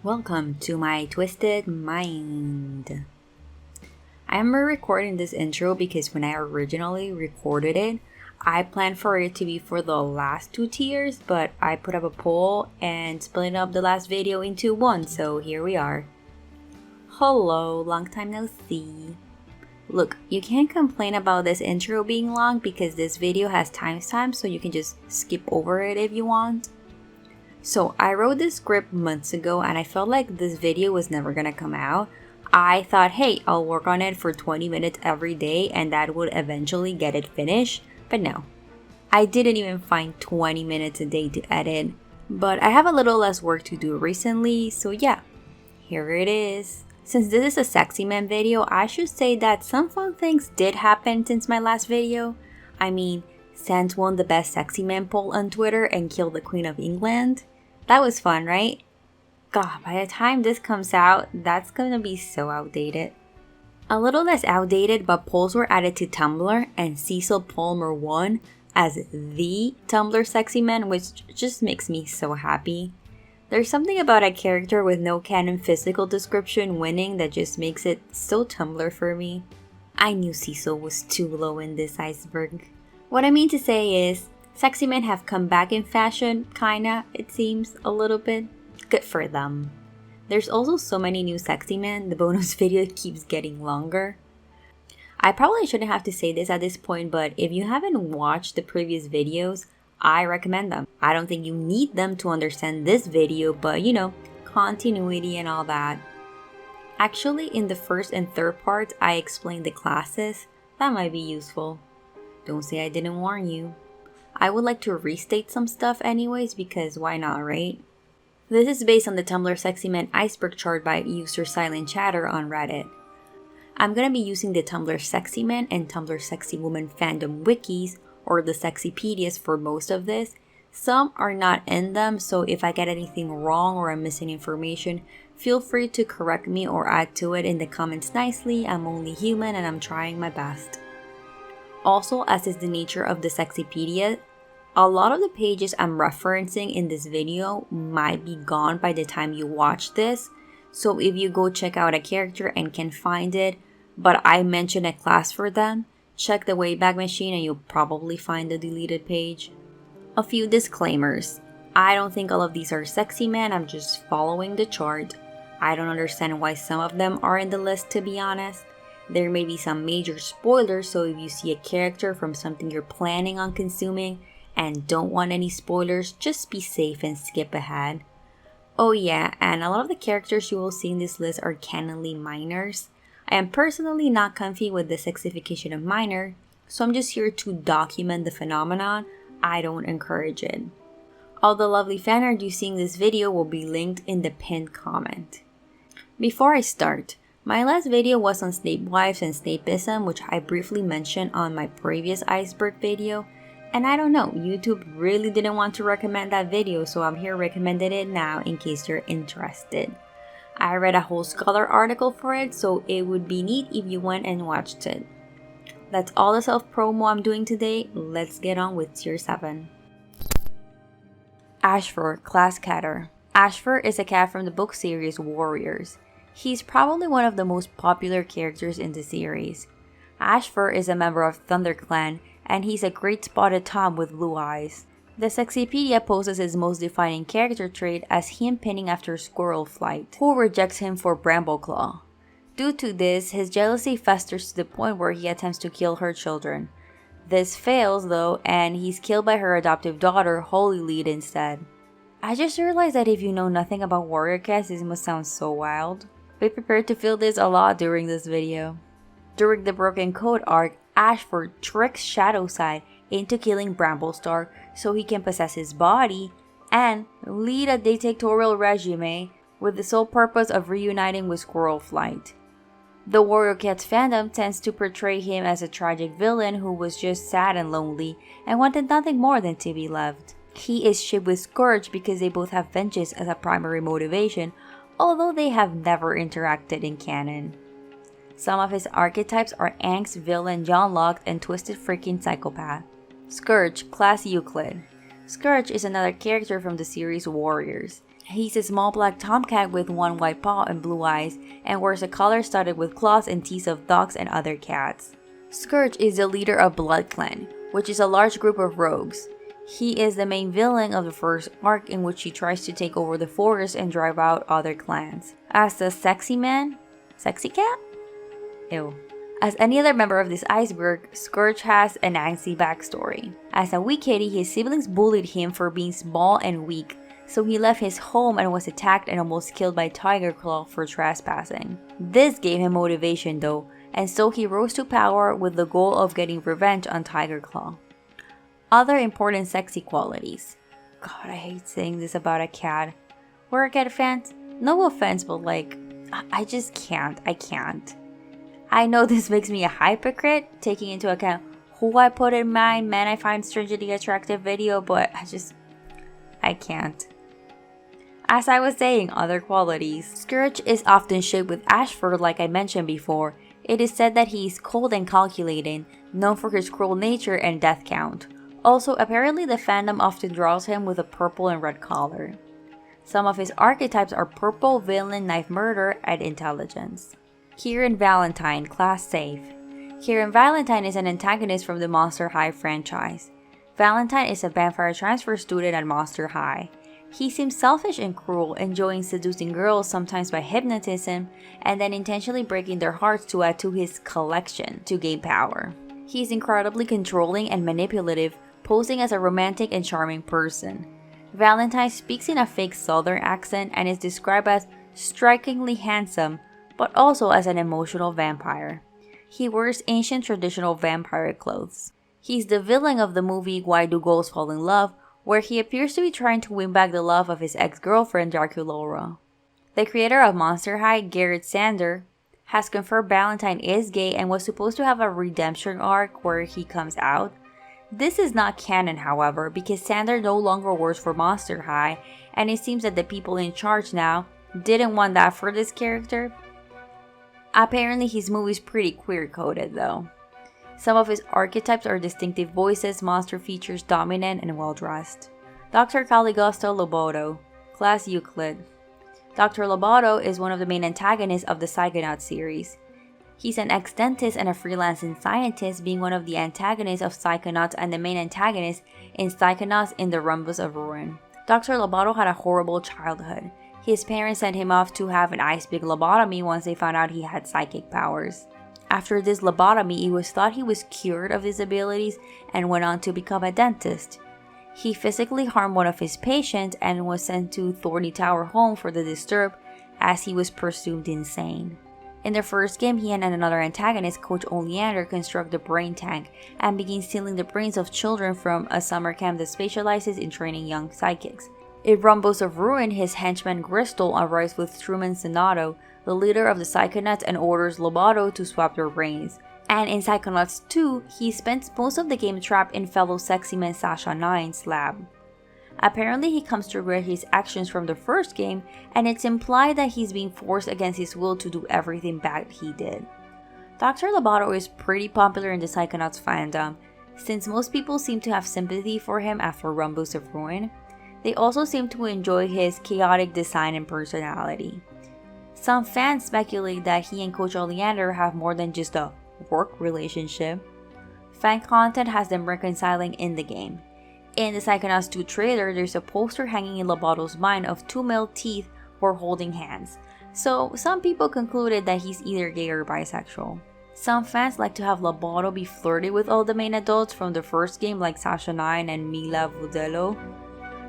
Welcome to my twisted mind. I'm recording this intro because when I originally recorded it, I planned for it to be for the last 2 tiers, but I put up a poll and split up the last video into one, so here we are. Hello, long time no see. Look, you can't complain about this intro being long because this video has timestamps, so you can just skip over it if you want. So I wrote this script months ago and I felt like this video was never gonna come out. I thought, hey, I'll work on it for 20 minutes every day and that would eventually get it finished, but no. I didn't even find 20 minutes a day to edit, but I have a little less work to do recently, so yeah, here it is. Since this is a Sexy Man video, I should say that some fun things did happen since my last video. I mean, Sans won the Best Sexy Man poll on Twitter and killed the Queen of England. That was fun, right? God, by the time this comes out, that's gonna be so outdated. A little less outdated, but polls were added to Tumblr and Cecil Palmer won as the Tumblr Sexyman, which just makes me so happy. There's something about a character with no canon physical description winning that just makes it so Tumblr for me. I knew Cecil was too low in this iceberg. What I mean to say is, sexy men have come back in fashion, kinda, it seems, a little bit. Good for them. There's also so many new sexy men, the bonus video keeps getting longer. I probably shouldn't have to say this at this point, but if you haven't watched the previous videos, I recommend them. I don't think you need them to understand this video, but you know, continuity and all that. Actually, in the first and third parts, I explained the classes. That might be useful. Don't say I didn't warn you. I would like to restate some stuff anyways because why not, right? This is based on the Tumblr Sexyman Iceberg chart by user Silent Chatter on Reddit. I'm gonna be using the Tumblr Sexyman and Tumblr Sexywoman fandom wikis or the Sexypedias for most of this. Some are not in them, so if I get anything wrong or I'm missing information, feel free to correct me or add to it in the comments nicely. I'm only human and I'm trying my best. Also, as is the nature of the Sexypedia, a lot of the pages I'm referencing in this video might be gone by the time you watch this. So if you go check out a character and can find it, but I mentioned a class for them, check the Wayback Machine and you'll probably find the deleted page. A few disclaimers. I don't think all of these are sexy men, I'm just following the chart. I don't understand why some of them are in the list, to be honest. There may be some major spoilers, so if you see a character from something you're planning on consuming and don't want any spoilers, just be safe and skip ahead. Oh yeah, and a lot of the characters you will see in this list are canonly minors. I am personally not comfy with the sexification of minor, so I'm just here to document the phenomenon. I don't encourage it. All the lovely fan art you see in this video will be linked in the pinned comment. Before I start, my last video was on Snape wives and Snapeism, which I briefly mentioned on my previous iceberg video, and I don't know, YouTube really didn't want to recommend that video, so I'm here recommending it now in case you're interested. I read a whole scholar article for it, so it would be neat if you went and watched it. That's all the self-promo I'm doing today. Let's get on with Tier 7. Ashfur, Class Catter. Ashfur is a cat from the book series Warriors. He's probably one of the most popular characters in the series. Ashfur is a member of ThunderClan, and he's a great spotted tom with blue eyes. The Sexypedia poses his most defining character trait as him pinning after Squirrel Flight, who rejects him for Brambleclaw. Due to this, his jealousy festers to the point where he attempts to kill her children. This fails though, and he's killed by her adoptive daughter, Holylead, instead. I just realized that if you know nothing about warrior cats, this must sound so wild. Be prepared to feel this a lot during this video. During the Broken Code arc, Ashfur tricks Shadowside into killing Bramblestar so he can possess his body and lead a dictatorial regime with the sole purpose of reuniting with Squirrel Flight. The Warrior Cats fandom tends to portray him as a tragic villain who was just sad and lonely and wanted nothing more than to be loved. He is shipped with Scourge because they both have vengeance as a primary motivation, although they have never interacted in canon. Some of his archetypes are angst, villain, John Locke, and twisted freaking psychopath. Scourge, Class Euclid. Scourge is another character from the series Warriors. He's a small black tomcat with one white paw and blue eyes, and wears a collar studded with claws and teeth of dogs and other cats. Scourge is the leader of Blood Clan, which is a large group of rogues. He is the main villain of the first arc, in which he tries to take over the forest and drive out other clans. As the sexy man? Sexy cat? Ew. As any other member of this iceberg, Scourge has an angsty backstory. As a wee kitty, his siblings bullied him for being small and weak, so he left his home and was attacked and almost killed by Tiger Claw for trespassing. This gave him motivation though, and so he rose to power with the goal of getting revenge on Tiger Claw. Other important sexy qualities. God, I hate saying this about a cat. We're a cat fans? No offense, but like, I just can't. I can't. I know this makes me a hypocrite, taking into account who I put in my men I find strangely attractive video, but I can't. As I was saying, other qualities. Scourge is often shaped with ash fur like I mentioned before. It is said that he is cold and calculating, known for his cruel nature and death count. Also, apparently the fandom often draws him with a purple and red collar. Some of his archetypes are purple, villain, knife murder, and intelligence. Kieran Valentine, class safe. Kieran Valentine is an antagonist from the Monster High franchise. Valentine is a vampire transfer student at Monster High. He seems selfish and cruel, enjoying seducing girls sometimes by hypnotism, and then intentionally breaking their hearts to add to his collection to gain power. He is incredibly controlling and manipulative, posing as a romantic and charming person. Valentine speaks in a fake southern accent and is described as strikingly handsome, but also as an emotional vampire. He wears ancient traditional vampire clothes. He's the villain of the movie Why Do Ghosts Fall in Love, where he appears to be trying to win back the love of his ex-girlfriend Draculaura. The creator of Monster High, Garrett Sander, has confirmed Valentine is gay and was supposed to have a redemption arc where he comes out. This is not canon, however, because Sander no longer works for Monster High, and it seems that the people in charge now didn't want that for this character. Apparently his movie's pretty queer-coded though. Some of his archetypes are distinctive voices, monster features, dominant, and well-dressed. Dr. Caligosto Loboto, class Euclid. Dr. Loboto is one of the main antagonists of the Psychonauts series. He's an ex-dentist and a freelancing scientist, being one of the antagonists of Psychonauts and the main antagonist in Psychonauts in the Rhombus of Ruin. Dr. Loboto had a horrible childhood. His parents sent him off to have an ice pick lobotomy once they found out he had psychic powers. After this lobotomy, it was thought he was cured of his abilities and went on to become a dentist. He physically harmed one of his patients and was sent to Thorny Tower Home for the Disturbed, as he was presumed insane. In the first game, he and another antagonist, Coach Oleander, construct the brain tank and begin stealing the brains of children from a summer camp that specializes in training young psychics. In Rhombus of Ruin, his henchman Gristle arrives with Truman Sonato, the leader of the Psychonauts, and orders Loboto to swap their brains. And in Psychonauts 2, he spends most of the game trapped in fellow Sexyman Sasha 9's lab. Apparently he comes to regret his actions from the first game, and it's implied that he's being forced against his will to do everything bad he did. Dr. Loboto is pretty popular in the Psychonauts fandom, since most people seem to have sympathy for him after Rhombus of Ruin. They also seem to enjoy his chaotic design and personality. Some fans speculate that he and Coach Oleander have more than just a work relationship. Fan content has them reconciling in the game. In the Psychonauts 2 trailer, there's a poster hanging in Loboto's mind of two male teeth while holding hands. So some people concluded that he's either gay or bisexual. Some fans like to have Loboto be flirty with all the main adults from the first game like Sasha 9 and Mila Vodello.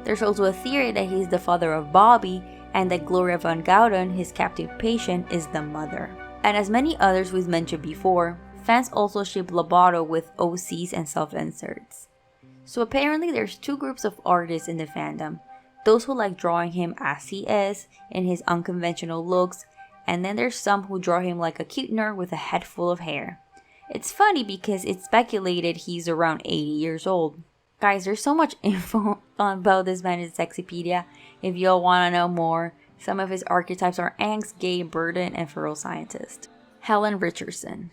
There's also a theory that he's the father of Bobby and that Gloria Van Gouden, his captive patient, is the mother. And as many others we've mentioned before, fans also ship Loboto with OCs and self-inserts. So apparently there's two groups of artists in the fandom. Those who like drawing him as he is, in his unconventional looks, and then there's some who draw him like a cute nerd with a head full of hair. It's funny because it's speculated he's around 80 years old. Guys, there's so much info about this man in Sexypedia. If y'all want to know more, some of his archetypes are angst, gay, burden, and feral scientist. Helen Richardson.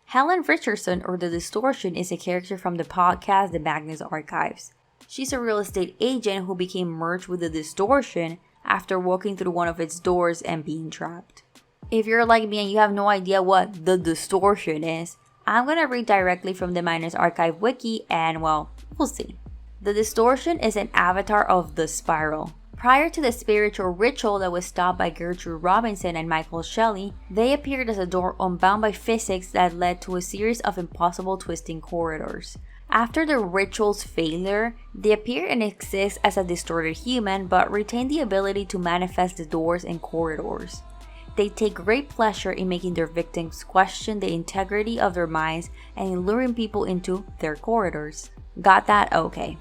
Helen Richardson, or The Distortion, is a character from the podcast The Magnus Archives. She's a real estate agent who became merged with The Distortion after walking through one of its doors and being trapped. If you're like me and you have no idea what the distortion is, I'm gonna read directly from the Magnus Archive wiki and well, we'll see. The distortion is an avatar of the spiral. Prior to the spiritual ritual that was stopped by Gertrude Robinson and Michael Shelley, they appeared as a door unbound by physics that led to a series of impossible twisting corridors. After the ritual's failure, they appear and exist as a distorted human but retain the ability to manifest the doors and corridors. They take great pleasure in making their victims question the integrity of their minds and in luring people into their corridors. Got that? Okay.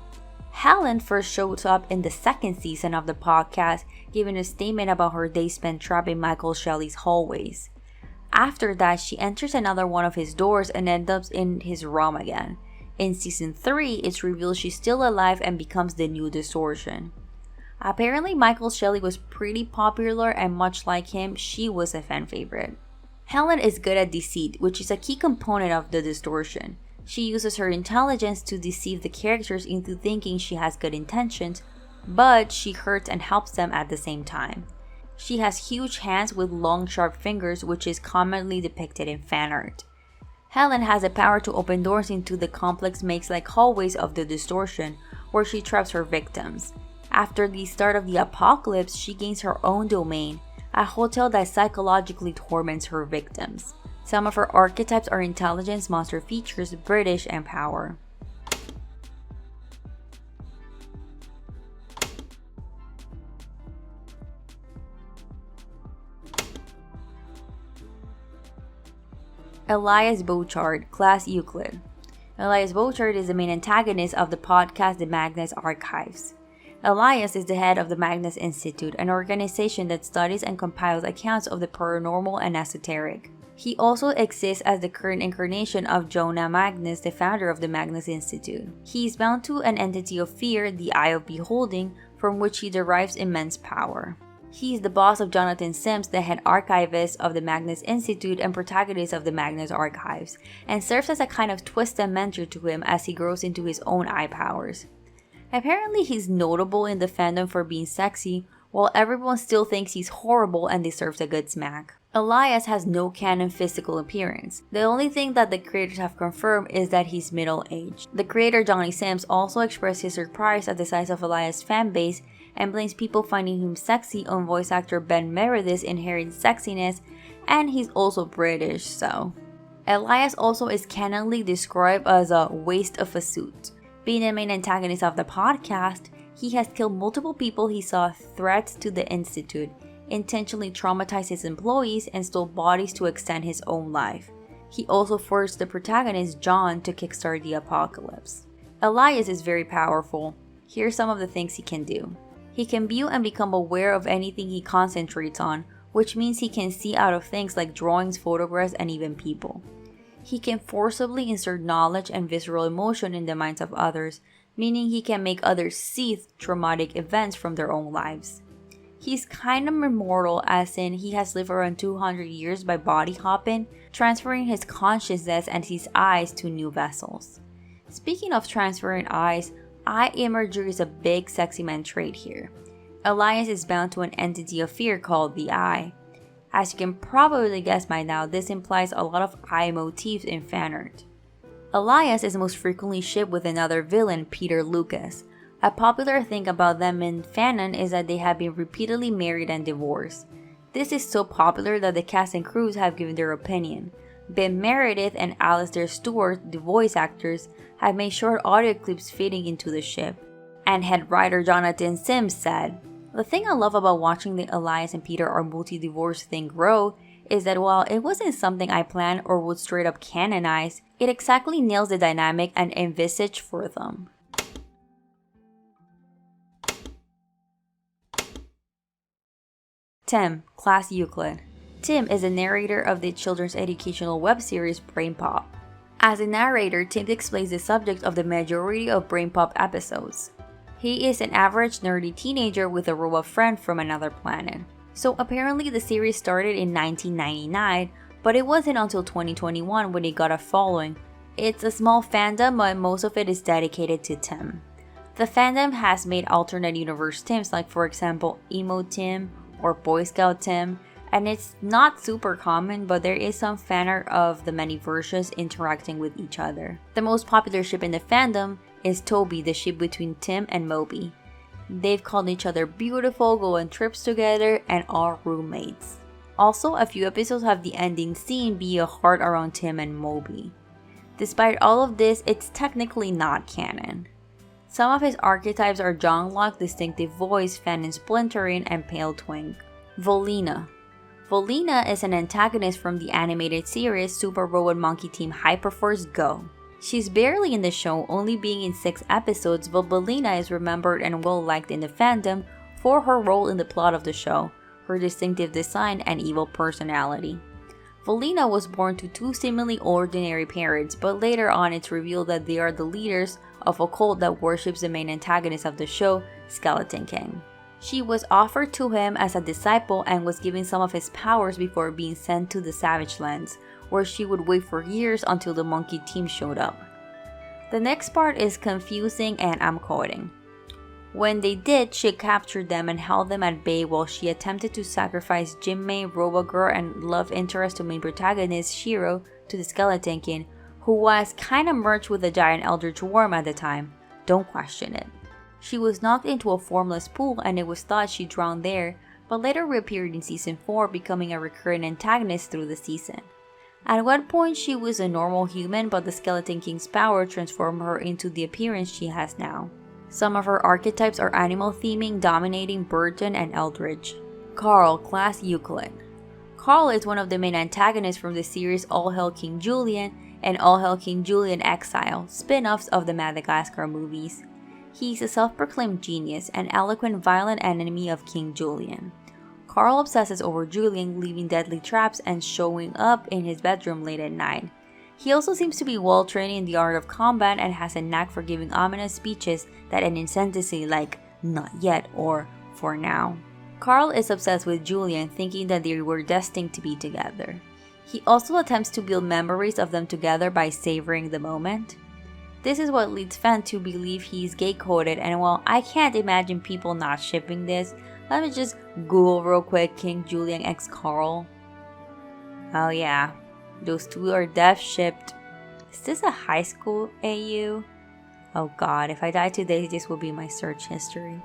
Helen first shows up in the second season of the podcast, giving a statement about her day spent trapped in Michael Shelley's hallways. After that, she enters another one of his doors and ends up in his realm again. In season 3, it's revealed she's still alive and becomes the new distortion. Apparently, Michael Shelley was pretty popular and much like him, she was a fan favorite. Helen is good at deceit, which is a key component of the distortion. She uses her intelligence to deceive the characters into thinking she has good intentions, but she hurts and helps them at the same time. She has huge hands with long sharp fingers, which is commonly depicted in fan art. Helen has the power to open doors into the complex maze-like hallways of the distortion, where she traps her victims. After the start of the apocalypse, she gains her own domain, a hotel that psychologically torments her victims. Some of her archetypes are intelligence, monster features, British, and power. Elias Bochard, Class Euclid. Elias Bochard is the main antagonist of the podcast The Magnus Archives. Elias is the head of the Magnus Institute, an organization that studies and compiles accounts of the paranormal and esoteric. He also exists as the current incarnation of Jonah Magnus, the founder of the Magnus Institute. He is bound to an entity of fear, the Eye of Beholding, from which he derives immense power. He is the boss of Jonathan Sims, the head archivist of the Magnus Institute and protagonist of the Magnus Archives, and serves as a kind of twisted mentor to him as he grows into his own eye powers. Apparently, he's notable in the fandom for being sexy, while everyone still thinks he's horrible and deserves a good smack. Elias has no canon physical appearance. The only thing that the creators have confirmed is that he's middle-aged. The creator Johnny Sims also expressed his surprise at the size of Elias' fanbase and blames people finding him sexy on voice actor Ben Meredith's inherent sexiness, and he's also British, so. Elias also is canonly described as a waste of a suit. Being the main antagonist of the podcast, he has killed multiple people he saw threats to the Institute, intentionally traumatized his employees, and stole bodies to extend his own life. He also forced the protagonist, John, to kickstart the apocalypse. Elias is very powerful. Here's some of the things he can do. He can view and become aware of anything he concentrates on, which means he can see out of things like drawings, photographs, and even people. He can forcibly insert knowledge and visceral emotion in the minds of others, meaning he can make others see traumatic events from their own lives. He's kind of immortal, as in he has lived around 200 years by body hopping, transferring his consciousness and his eyes to new vessels. Speaking of transferring eyes, eye imagery is a big sexy man trait here. Elias is bound to an entity of fear called the Eye. As you can probably guess by now, this implies a lot of eye motifs in fan art. Elias is most frequently shipped with another villain, Peter Lucas. A popular thing about them in fanon is that they have been repeatedly married and divorced. This is so popular that the cast and crews have given their opinion. Ben Meredith and Alistair Stewart, the voice actors, have made short audio clips fitting into the ship. And head writer Jonathan Sims said, "The thing I love about watching the Elias and Peter are multi-divorce thing grow is that while it wasn't something I planned or would straight up canonize, it exactly nails the dynamic and envisage for them." Tim, Class Euclid. Tim is the narrator of the children's educational web series Brain Pop. As a narrator, Tim explains the subject of the majority of Brain Pop episodes. He is an average nerdy teenager with a robot friend from another planet. So apparently the series started in 1999, but it wasn't until 2021 when it got a following. It's a small fandom, but most of it is dedicated to Tim. The fandom has made alternate universe Tims, like for example Emo Tim or Boy Scout Tim, and it's not super common, but there is some fan art of the many versions interacting with each other. The most popular ship in the fandom is Toby, the ship between Tim and Moby. They've called each other beautiful, go on trips together, and are roommates. Also, a few episodes have the ending scene be a heart around Tim and Moby. Despite all of this, it's technically not canon. Some of his archetypes are John Locke, distinctive voice, fan and splintering, and pale twink. Volina. Volina is an antagonist from the animated series Super Robot Monkey Team Hyperforce Go. She's barely in the show, only being in 6 episodes, but Volina is remembered and well liked in the fandom for her role in the plot of the show, her distinctive design, and evil personality. Volina was born to 2 seemingly ordinary parents, but later on it's revealed that they are the leaders of a cult that worships the main antagonist of the show, Skeleton King. She was offered to him as a disciple and was given some of his powers before being sent to the Savage Lands, where she would wait for years until the monkey team showed up. The next part is confusing and I'm quoting. When they did, she captured them and held them at bay while she attempted to sacrifice Jinmei, Robogirl, and love interest to main protagonist Shiro to the Skeleton King, who was kinda merged with the giant eldritch worm at the time. Don't question it. She was knocked into a formless pool and it was thought she drowned there, but later reappeared in season 4, becoming a recurring antagonist through the season. At one point she was a normal human, but the Skeleton King's power transformed her into the appearance she has now. Some of her archetypes are animal theming, dominating, burden, and eldritch. Carl, class Euclid. Carl is one of the main antagonists from the series All Hail King Julian and All Hail King Julian Exile, spin-offs of the Madagascar movies. He's a self-proclaimed genius, an eloquent, violent enemy of King Julian. Carl obsesses over Julian, leaving deadly traps and showing up in his bedroom late at night. He also seems to be well trained in the art of combat and has a knack for giving ominous speeches that end in sentences like "not yet" or "for now." Carl is obsessed with Julian, thinking that they were destined to be together. He also attempts to build memories of them together by savoring the moment. This is what leads fans to believe he's gay-coded, and while I can't imagine people not shipping this, let me just Google real quick King Julian x Carl. Oh yeah. Those two are def shipped. Is this a high school AU? Oh god, if I die today, this will be my search history.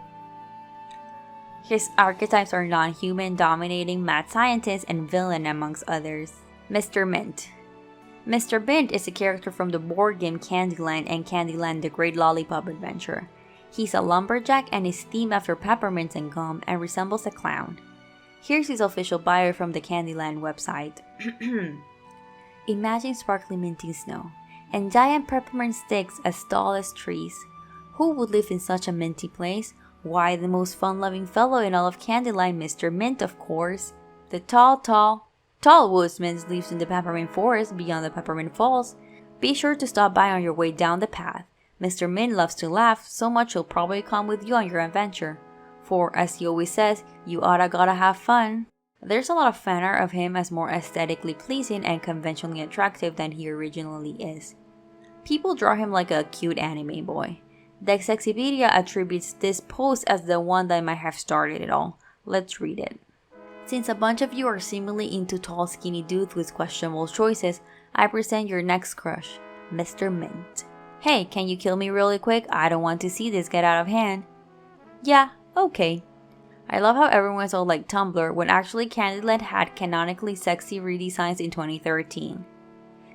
His archetypes are non-human, dominating, mad scientist, and villain amongst others. Mr. Mint. Mr. Mint is a character from the board game Candyland and Candyland The Great Lollipop Adventure. He's a lumberjack and is themed after peppermints and gum and resembles a clown. Here's his official bio from the Candyland website. Imagine sparkly minty snow, and giant peppermint sticks as tall as trees. Who would live in such a minty place? Why, the most fun-loving fellow in all of Candyland, Mr. Mint, of course. The tall woodsman lives in the peppermint forest beyond the peppermint falls. Be sure to stop by on your way down the path. Mr. Mint loves to laugh, so much he'll probably come with you on your adventure. For, as he always says, you gotta have fun. There's a lot of fan art of him as more aesthetically pleasing and conventionally attractive than he originally is. People draw him like a cute anime boy. The Sexipedia attributes this post as the one that might have started it all. Let's read it. Since a bunch of you are seemingly into tall skinny dudes with questionable choices, I present your next crush, Mr. Mint. Hey, can you kill me really quick? I don't want to see this get out of hand. Yeah, okay. I love how everyone's all like Tumblr when actually Candyland had canonically sexy redesigns in 2013.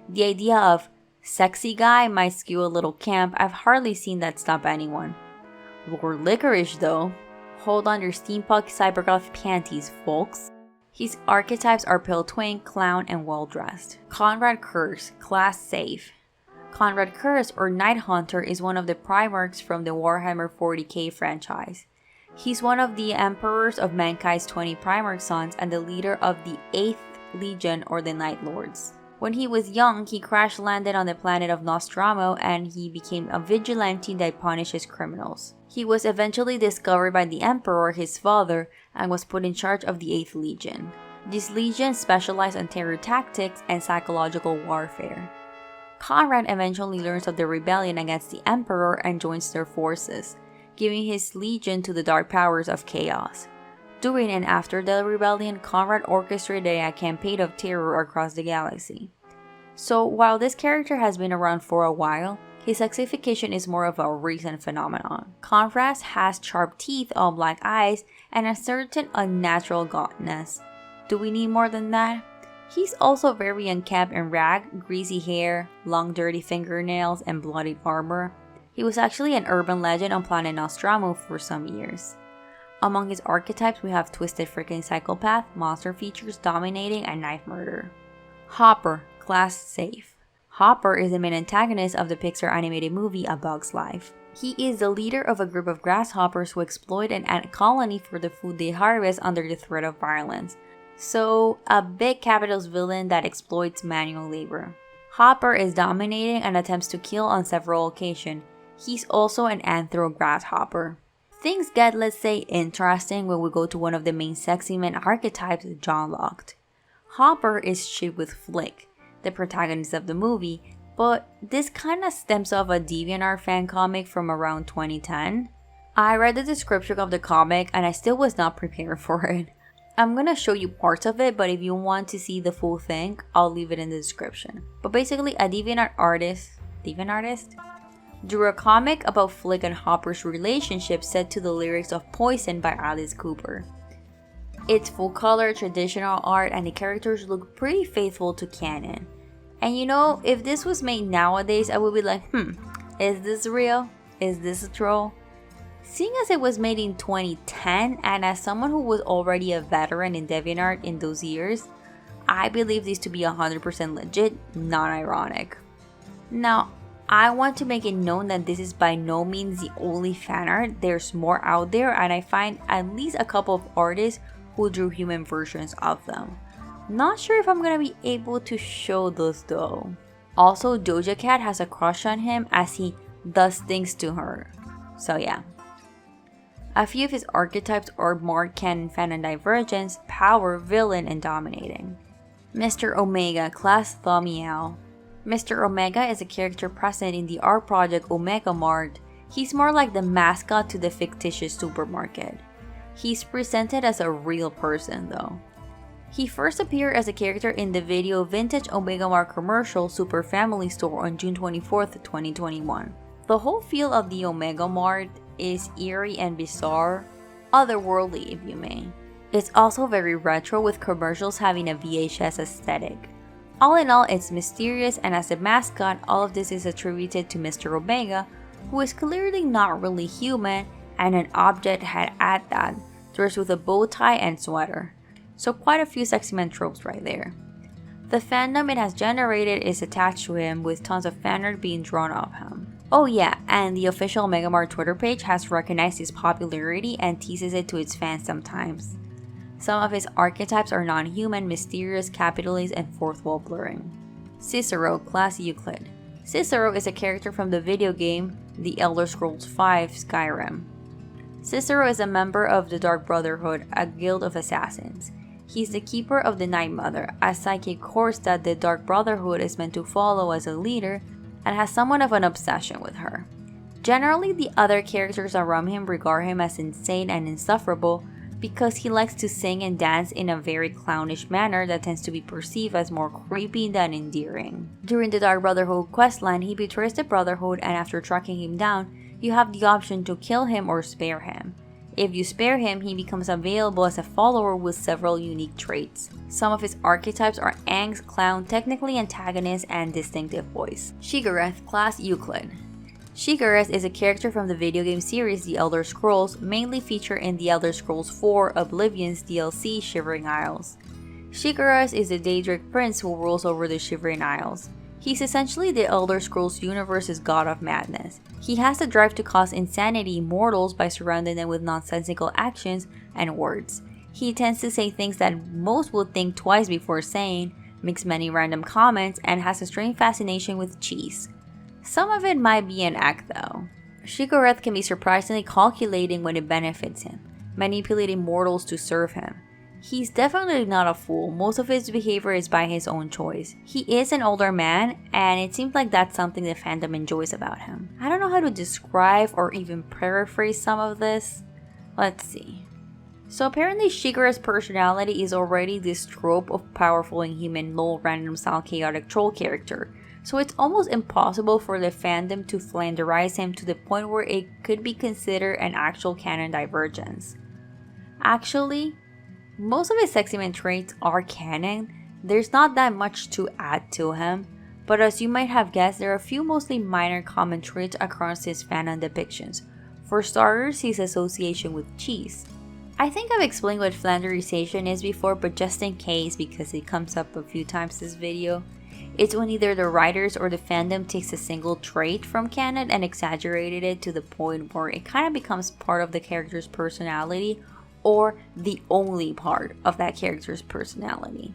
The idea of sexy guy might skew a little camp. I've hardly seen that stop anyone. Lord Licorice though. Hold on your steampunk cybergoth panties, folks. His archetypes are pale twink, clown, and well-dressed. Conrad Curse, class safe. Conrad Curse or Night Hunter is one of the Primarchs from the Warhammer 40k franchise. He's one of the emperors of mankind's 20 Primarch sons and the leader of the 8th Legion or the Night Lords. When he was young, he crash-landed on the planet of Nostromo and he became a vigilante that punishes criminals. He was eventually discovered by the Emperor, his father, and was put in charge of the 8th Legion. This legion specialized in terror tactics and psychological warfare. Conrad eventually learns of the rebellion against the Emperor and joins their forces. giving his legion to the dark powers of chaos. During and after the rebellion, Conrad orchestrated a campaign of terror across the galaxy. So while this character has been around for a while, his sexification is more of a recent phenomenon. Conrad has sharp teeth, all black eyes, and a certain unnatural gauntness. Do we need more than that? He's also very unkempt and ragged, greasy hair, long dirty fingernails, and bloodied armor. He was actually an urban legend on planet Nostromo for some years. Among his archetypes, we have twisted freaking psychopath, monster features, dominating, and knife murder. Hopper, class safe. Hopper is the main antagonist of the Pixar animated movie A Bug's Life. He is the leader of a group of grasshoppers who exploit an ant colony for the food they harvest under the threat of violence. So, a big capitalist villain that exploits manual labor. Hopper is dominating and attempts to kill on several occasions. He's also an anthro grasshopper. Things get, let's say, interesting when we go to one of the main sexy men archetypes, John Locke. Hopper is shit with Flick, the protagonist of the movie, but this kinda stems off a DeviantArt fan comic from around 2010. I read the description of the comic and I still was not prepared for it. I'm gonna show you parts of it, but if you want to see the full thing, I'll leave it in the description. But basically, a DeviantArt artist drew a comic about Flick and Hopper's relationship set to the lyrics of Poison by Alice Cooper. It's full color, traditional art, and the characters look pretty faithful to canon. And you know, if this was made nowadays, I would be like, is this real? Is this a troll? Seeing as it was made in 2010, and as someone who was already a veteran in DeviantArt in those years, I believe this to be 100% legit, not ironic. Now, I want to make it known that this is by no means the only fan art. There's more out there, and I find at least a couple of artists who drew human versions of them. Not sure if I'm gonna be able to show those though. Also, Doja Cat has a crush on him as he does things to her. So yeah. A few of his archetypes are marked canon fan and divergence, power, villain, and dominating. Mr. Omega, class Thaumiel. Mr. Omega is a character present in the art project Omega Mart. He's more like the mascot to the fictitious supermarket. He's presented as a real person though. He first appeared as a character in the video Vintage Omega Mart commercial Super Family Store on June 24th, 2021. The whole feel of the Omega Mart is eerie and bizarre, otherworldly if you may. It's also very retro with commercials having a VHS aesthetic. All in all, it's mysterious, and as a mascot, all of this is attributed to Mr. Omega, who is clearly not really human and an object head at that, dressed with a bow tie and sweater. So quite a few sexy man tropes right there. The fandom it has generated is attached to him, with tons of fanart being drawn of him. Oh yeah, and the official Omega Mart Twitter page has recognized his popularity and teases it to its fans sometimes. Some of his archetypes are non-human, mysterious, capitalist, and fourth wall blurring. Cicero, class Euclid. Cicero is a character from the video game The Elder Scrolls V Skyrim. Cicero is a member of the Dark Brotherhood, a guild of assassins. He's the keeper of the Night Mother, a psychic horse that the Dark Brotherhood is meant to follow as a leader, and has somewhat of an obsession with her. Generally, the other characters around him regard him as insane and insufferable, because he likes to sing and dance in a very clownish manner that tends to be perceived as more creepy than endearing. During the Dark Brotherhood questline, he betrays the Brotherhood, and after tracking him down, you have the option to kill him or spare him. If you spare him, he becomes available as a follower with several unique traits. Some of his archetypes are angst, clown, technically antagonist, and distinctive voice. Shigareth, class Euclid. Shigareth is a character from the video game series The Elder Scrolls, mainly featured in The Elder Scrolls 4 Oblivion's DLC Shivering Isles. Shigareth is the Daedric prince who rules over the Shivering Isles. He's essentially the Elder Scrolls universe's god of madness. He has the drive to cause insanity in mortals by surrounding them with nonsensical actions and words. He tends to say things that most would think twice before saying, makes many random comments, and has a strange fascination with cheese. Some of it might be an act though. Shigareth can be surprisingly calculating when it benefits him, manipulating mortals to serve him. He's definitely not a fool. Most of his behavior is by his own choice. He is an older man, and it seems like that's something the fandom enjoys about him. I don't know how to describe or even paraphrase some of this. Let's see. So apparently Shigura's personality is already this trope of powerful inhuman, low random style chaotic troll character. So it's almost impossible for the fandom to flanderize him to the point where it could be considered an actual canon divergence. Actually, most of his sexy man traits are canon. There's not that much to add to him, but as you might have guessed, there are a few mostly minor common traits across his fandom depictions. For starters, his association with cheese. I think I've explained what flanderization is before, but just in case, because it comes up a few times this video, it's when either the writers or the fandom takes a single trait from canon and exaggerated it to the point where it kind of becomes part of the character's personality, or the only part of that character's personality.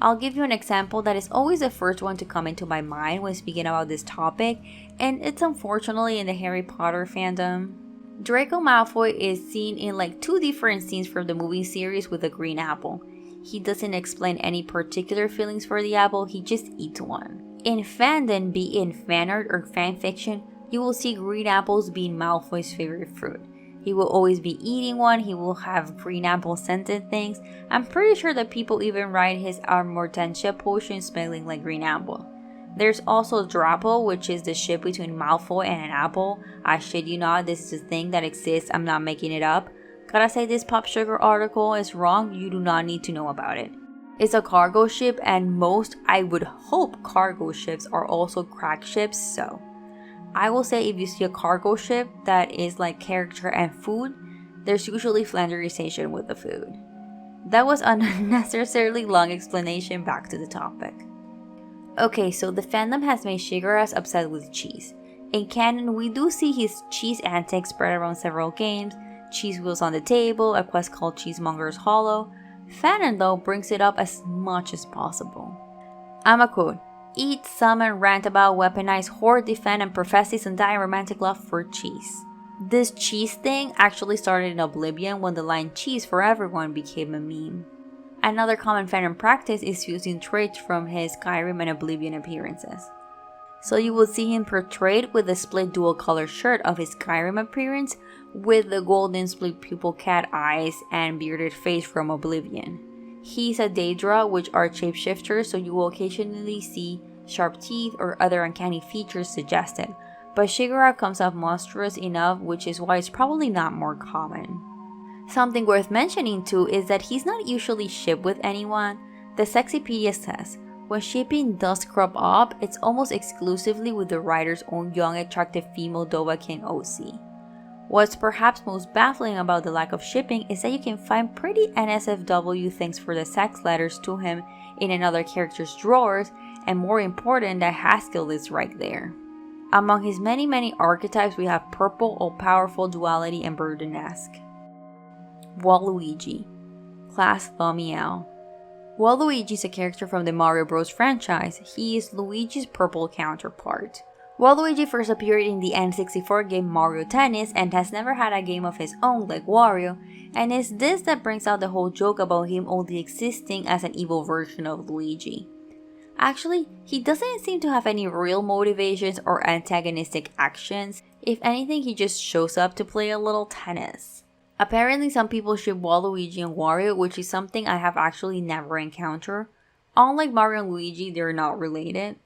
I'll give you an example that is always the first one to come into my mind when speaking about this topic, and it's unfortunately in the Harry Potter fandom. Draco Malfoy is seen in like 2 different scenes from the movie series with a green apple. He doesn't explain any particular feelings for the apple, he just eats one. In fandom, be it in fanart or fanfiction, you will see green apples being Malfoy's favorite fruit. He will always be eating one, he will have green apple scented things. I'm pretty sure that people even write his Amortentia potion smelling like green apple. There's also Drapple, which is the ship between Malfoy and an apple. I shit you not, this is a thing that exists, I'm not making it up. Gotta say this Pop Sugar article is wrong, you do not need to know about it. It's a cargo ship, and most, I would hope, cargo ships are also crack ships, so I will say if you see a cargo ship that is like character and food, there's usually flanderization with the food. That was an unnecessarily long explanation, back to the topic. Okay, so the fandom has made Shigura's upset with cheese. In canon, we do see his cheese antics spread around several games, cheese wheels on the table, a quest called Cheesemonger's Hollow. Fanon though brings it up as much as possible. I'm a quote. Eat, summon, rant about, weaponize, hoard, defend, and profess his undying romantic love for cheese. This cheese thing actually started in Oblivion when the line cheese for everyone became a meme. Another common fandom practice is using traits from his Skyrim and Oblivion appearances. So you will see him portrayed with the split dual color shirt of his Skyrim appearance with the golden split pupil cat eyes and bearded face from Oblivion. He's a Daedra, which are shapeshifters, so you will occasionally see sharp teeth or other uncanny features suggested, but Shigura comes off monstrous enough, which is why it's probably not more common. Something worth mentioning too is that he's not usually shipped with anyone. The Sexypedia says, when shipping does crop up, it's almost exclusively with the writer's own young attractive female Dovahkiin OC. What's perhaps most baffling about the lack of shipping is that you can find pretty NSFW things for the sex letters to him in another character's drawers, and more important, that Haskell is right there. Among his many archetypes, we have purple, all-powerful, duality, and burden-esque. Waluigi, class Thaumiel. Waluigi is a character from the Mario Bros. Franchise. He is Luigi's purple counterpart. Waluigi first appeared in the N64 game Mario Tennis and has never had a game of his own like Wario, and it's this that brings out the whole joke about him only existing as an evil version of Luigi. Actually, he doesn't seem to have any real motivations or antagonistic actions. If anything, he just shows up to play a little tennis. Apparently, some people ship Waluigi and Wario, which is something I have actually never encountered. Unlike Mario and Luigi, they're not related.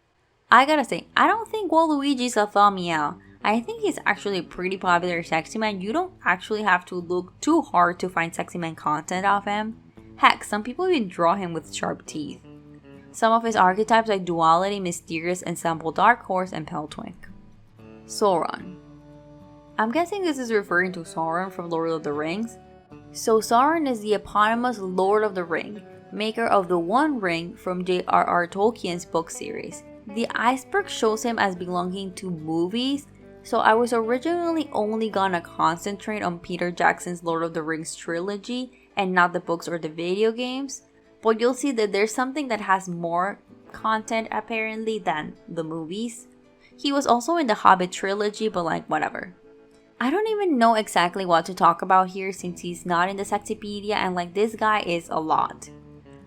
I gotta say, I don't think Waluigi's a Thaumiel. I think he's actually a pretty popular sexy man. You don't actually have to look too hard to find sexy man content of him. Heck, some people even draw him with sharp teeth. Some of his archetypes are Duality, Mysterious, Ensemble Dark Horse, and Peltwink. Sauron. I'm guessing this is referring to Sauron from Lord of the Rings. So Sauron is the eponymous Lord of the Ring, maker of the One Ring from J.R.R. Tolkien's book series. The iceberg shows him as belonging to movies, so I was originally only gonna concentrate on Peter Jackson's Lord of the Rings trilogy and not the books or the video games, but you'll see that there's something that has more content apparently than the movies. He was also in the Hobbit trilogy, but like whatever. I don't even know exactly what to talk about here since he's not in the Sexypedia and like this guy is a lot.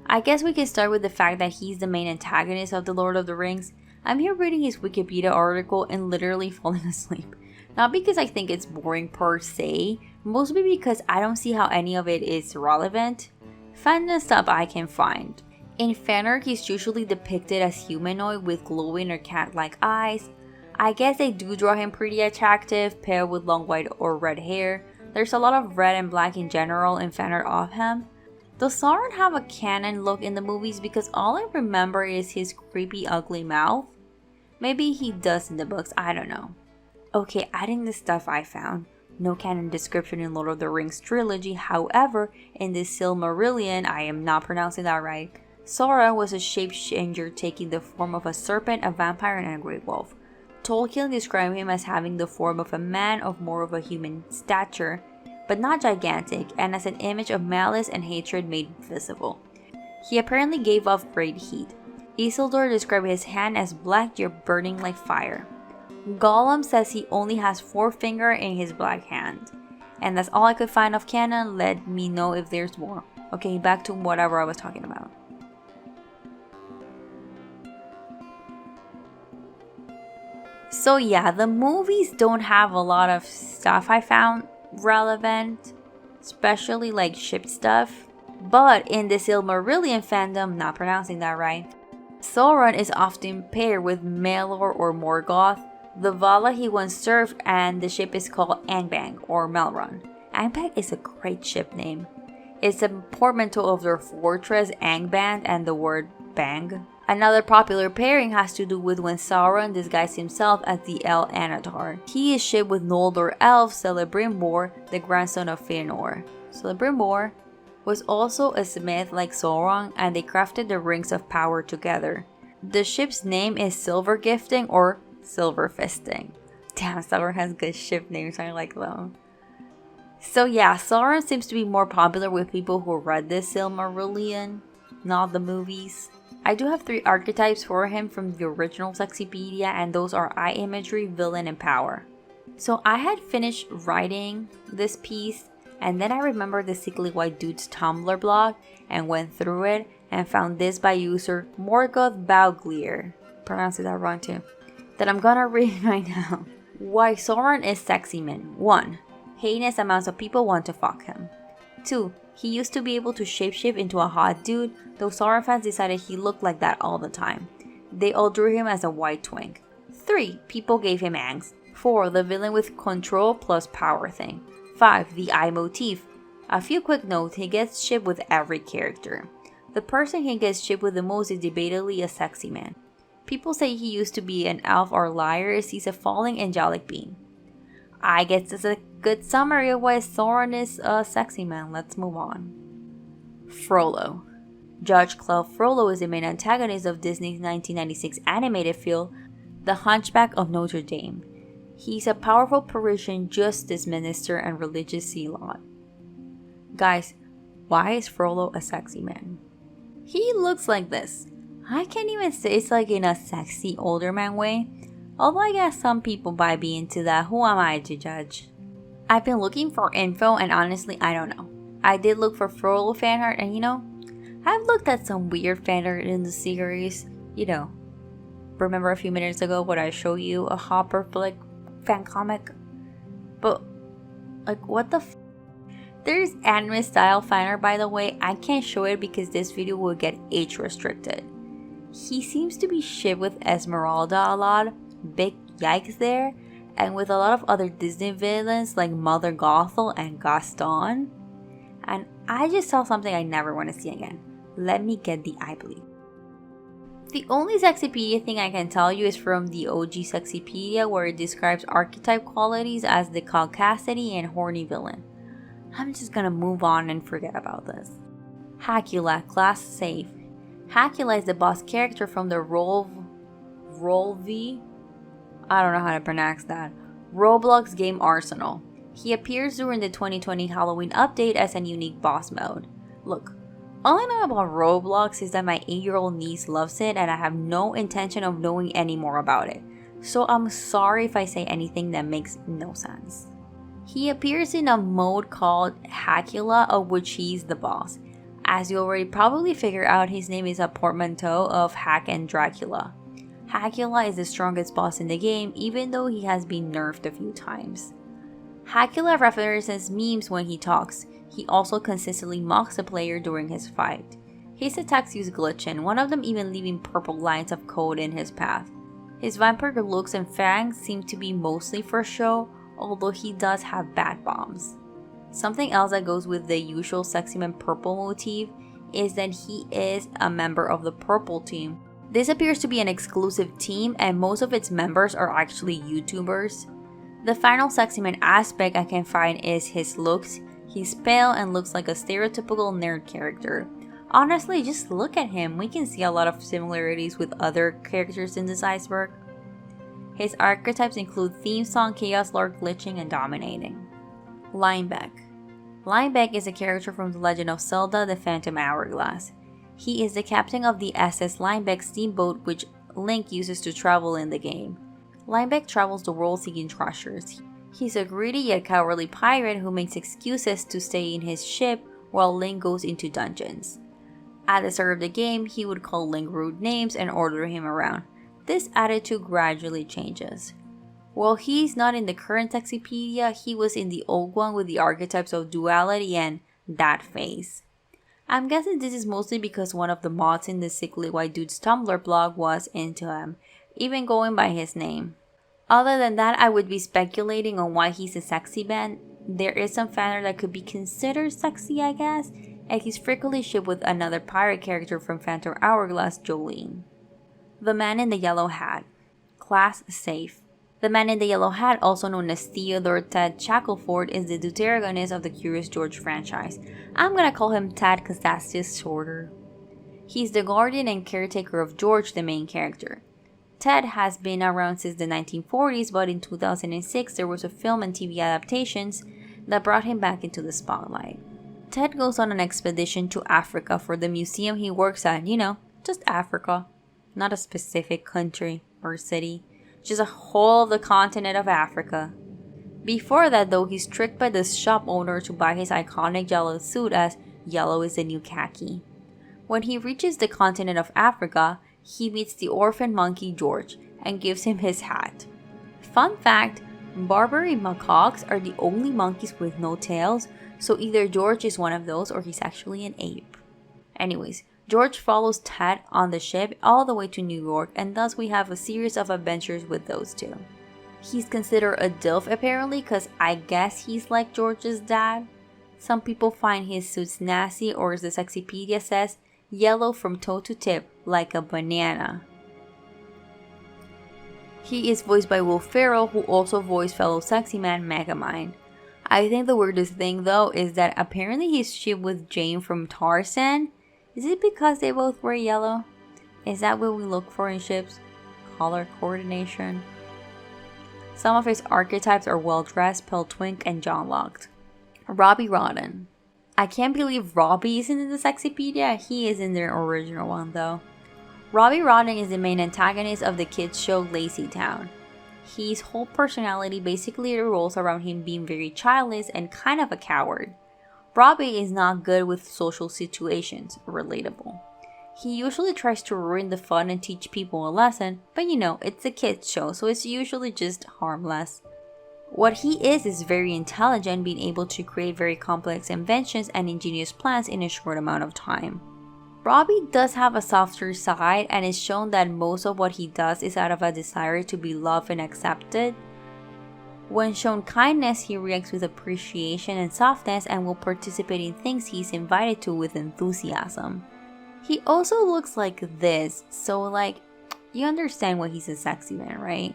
I guess we can start with the fact that he's the main antagonist of The Lord of the Rings. I'm here reading his Wikipedia article and literally falling asleep. Not because I think it's boring per se, mostly because I don't see how any of it is relevant. Fandom stuff I can find. In fanart, he's usually depicted as humanoid with glowing or cat-like eyes. I guess they do draw him pretty attractive, pale with long white or red hair. There's a lot of red and black in general in fanart of him. Does Sauron have a canon look in the movies? Because all I remember is his creepy ugly mouth. Maybe he does in the books, I don't know. Okay, adding the stuff I found. No canon description in Lord of the Rings trilogy, however, in the Silmarillion, I am not pronouncing that right, Sauron was a shape-changer taking the form of a serpent, a vampire, and a great wolf. Tolkien described him as having the form of a man of more of a human stature, but not gigantic, and as an image of malice and hatred made visible. He apparently gave off great heat. Isildur described his hand as black yet burning like fire. Gollum says he only has 4 fingers in his black hand. And that's all I could find of canon. Let me know if there's more. Okay, back to whatever I was talking about. So yeah, the movies don't have a lot of stuff I found relevant, especially like ship stuff. But in the Silmarillion fandom, not pronouncing that right, Sauron is often paired with Melor or Morgoth, the Vala he once served, and the ship is called Angband or Melron. Angband is a great ship name. It's a portmanteau of their fortress Angband and the word bang. Another popular pairing has to do with when Sauron disguised himself as the elf Anatar. He is shipped with Noldor elf Celebrimbor, the grandson of Fëanor. Celebrimbor was also a smith like Sauron, and they crafted the Rings of Power together. The ship's name is Silver Gifting or Silver Fisting. Damn, Sauron has good ship names, I like them. So yeah, Sauron seems to be more popular with people who read the Silmarillion, not the movies. I do have 3 archetypes for him from the original Sexypedia, and those are eye imagery, villain, and power. So I had finished writing this piece, and then I remembered the Sickly White Dude's Tumblr blog and went through it and found this by user Morgoth Bauglier, pronouncing that wrong too, that I'm gonna read right now. Why Sauron is sexy man. 1. Heinous amounts of people want to fuck him. 2. He used to be able to shapeshift into a hot dude, though Sauron fans decided he looked like that all the time. They all drew him as a white twink. 3. People gave him angst. 4. The villain with control plus power thing. 5. The eye motif. A few quick notes, he gets shipped with every character. The person he gets shipped with the most is debatably a sexy man. People say he used to be an elf or liar as he's a falling angelic being. I guess that's a good summary of why Sauron is a sexy man. Let's move on. Frollo. Judge Claude Frollo is the main antagonist of Disney's 1996 animated film, The Hunchback of Notre Dame. He's a powerful Parisian justice minister and religious zealot. Guys, why is Frollo a sexy man? He looks like this. I can't even say it's like in a sexy older man way. Although I guess some people might be into that, who am I to judge? I've been looking for info and honestly I don't know. I did look for Frollo fanart and I've looked at some weird fanart in the series. Remember a few minutes ago when I showed you a Hopper Flick fan comic? But, what the There's anime style fanart, by the way. I can't show it because this video will get age restricted. He seems to be shipped with Esmeralda a lot. Big yikes there. And with a lot of other Disney villains like Mother Gothel and Gaston. And I just saw something I never want to see again. Let me get the eye bleed. The only Sexypedia thing I can tell you is from the OG Sexypedia, where it describes archetype qualities as the caucasity and horny villain. I'm just gonna move on and forget about this. Hackula, class safe. Hackula is the boss character from the Rolv, I don't know how to pronounce that, Roblox game Arsenal. He appears during the 2020 Halloween update as a unique boss mode. Look, all I know about Roblox is that my 8-year-old niece loves it and I have no intention of knowing any more about it. So I'm sorry if I say anything that makes no sense. He appears in a mode called Hackula, of which he's the boss. As you already probably figured out, his name is a portmanteau of Hack and Dracula. Hackula is the strongest boss in the game, even though he has been nerfed a few times. Hackula references memes when he talks. He also consistently mocks the player during his fight. His attacks use glitching, one of them even leaving purple lines of code in his path. His vampire looks and fangs seem to be mostly for show, although he does have bat bombs. Something else that goes with the usual Sexyman purple motif is that he is a member of the purple team. This appears to be an exclusive team and most of its members are actually YouTubers. The final Sexyman aspect I can find is his looks. He's pale and looks like a stereotypical nerd character. Honestly, just look at him, we can see a lot of similarities with other characters in this iceberg. His archetypes include theme song, chaos lord, glitching, and dominating. Linebeck. Linebeck is a character from The Legend of Zelda: The Phantom Hourglass. He is the captain of the SS Linebeck steamboat which Link uses to travel in the game. Linebeck travels the world seeking treasures. He's a greedy yet cowardly pirate who makes excuses to stay in his ship while Link goes into dungeons. At the start of the game, he would call Link rude names and order him around. This attitude gradually changes. While he's not in the current Sexypedia, he was in the old one with the archetypes of duality and that face. I'm guessing this is mostly because one of the mods in the Sickly White Dude's Tumblr blog was into him, even going by his name. Other than that, I would be speculating on why he's a sexy man. There is some fanart that could be considered sexy, I guess, and he's frequently shipped with another pirate character from Phantom Hourglass, Jolene. The Man in the Yellow Hat. Class safe. The Man in the Yellow Hat, also known as Theodore Ted Shackleford, is the deuteragonist of the Curious George franchise. I'm gonna call him Ted because that's just shorter. He's the guardian and caretaker of George, the main character. Ted has been around since the 1940s, but in 2006 there was a film and TV adaptations that brought him back into the spotlight. Ted goes on an expedition to Africa for the museum he works at, just Africa. Not a specific country or city, just a whole of the continent of Africa. Before that though, he's tricked by the shop owner to buy his iconic yellow suit as yellow is the new khaki. When he reaches the continent of Africa, he meets the orphan monkey George and gives him his hat. Fun fact, Barbary macaques are the only monkeys with no tails, so either George is one of those or he's actually an ape. Anyways, George follows Ted on the ship all the way to New York, and thus we have a series of adventures with those two. He's considered a DILF apparently because I guess he's like George's dad. Some people find his suits nasty, or as the Sexypedia says, yellow from toe to tip like a banana. He is voiced by Will Ferrell, who also voiced fellow Sexyman Megamind. I think the weirdest thing though is that apparently he's shipped with Jane from Tarzan. Is it because they both wear yellow? Is that what we look for in ships? Color coordination? Some of his archetypes are well-dressed, pale twink, and jaw-locked. Robbie Rodden. I can't believe Robbie isn't in the Sexypedia. He is in their original one though. Robbie Rodden is the main antagonist of the kids show Lazy Town. His whole personality basically revolves around him being very childless and kind of a coward. Robbie is not good with social situations, relatable. He usually tries to ruin the fun and teach people a lesson, but it's a kids show, so it's usually just harmless. What he is very intelligent, being able to create very complex inventions and ingenious plans in a short amount of time. Robbie does have a softer side, and it's shown that most of what he does is out of a desire to be loved and accepted. When shown kindness, he reacts with appreciation and softness and will participate in things he's invited to with enthusiasm. He also looks like this, so you understand why he's a sexy man, right?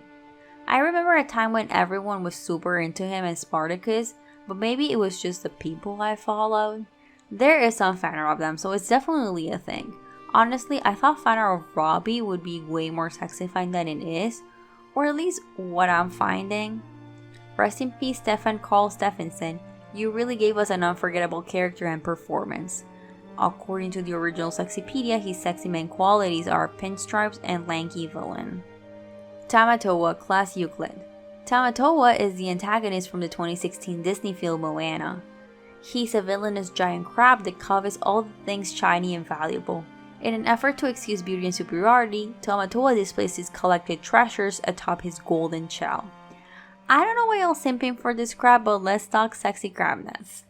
I remember a time when everyone was super into him and Spartacus, but maybe it was just the people I followed. There is some fanart of them, so it's definitely a thing. Honestly, I thought fanart of Robbie would be way more sexifying than it is, or at least what I'm finding. Rest in peace, Stefan Carl Stephenson. You really gave us an unforgettable character and performance. According to the original Sexypedia, his sexy man qualities are pinstripes and lanky villain. Tamatoa, class Euclid. Tamatoa is the antagonist from the 2016 Disney film Moana. He's a villainous giant crab that covets all the things shiny and valuable. In an effort to excuse beauty and superiority, Tamatoa displays his collected treasures atop his golden shell. I don't know why y'all simping for this crab, but let's talk sexy crabness.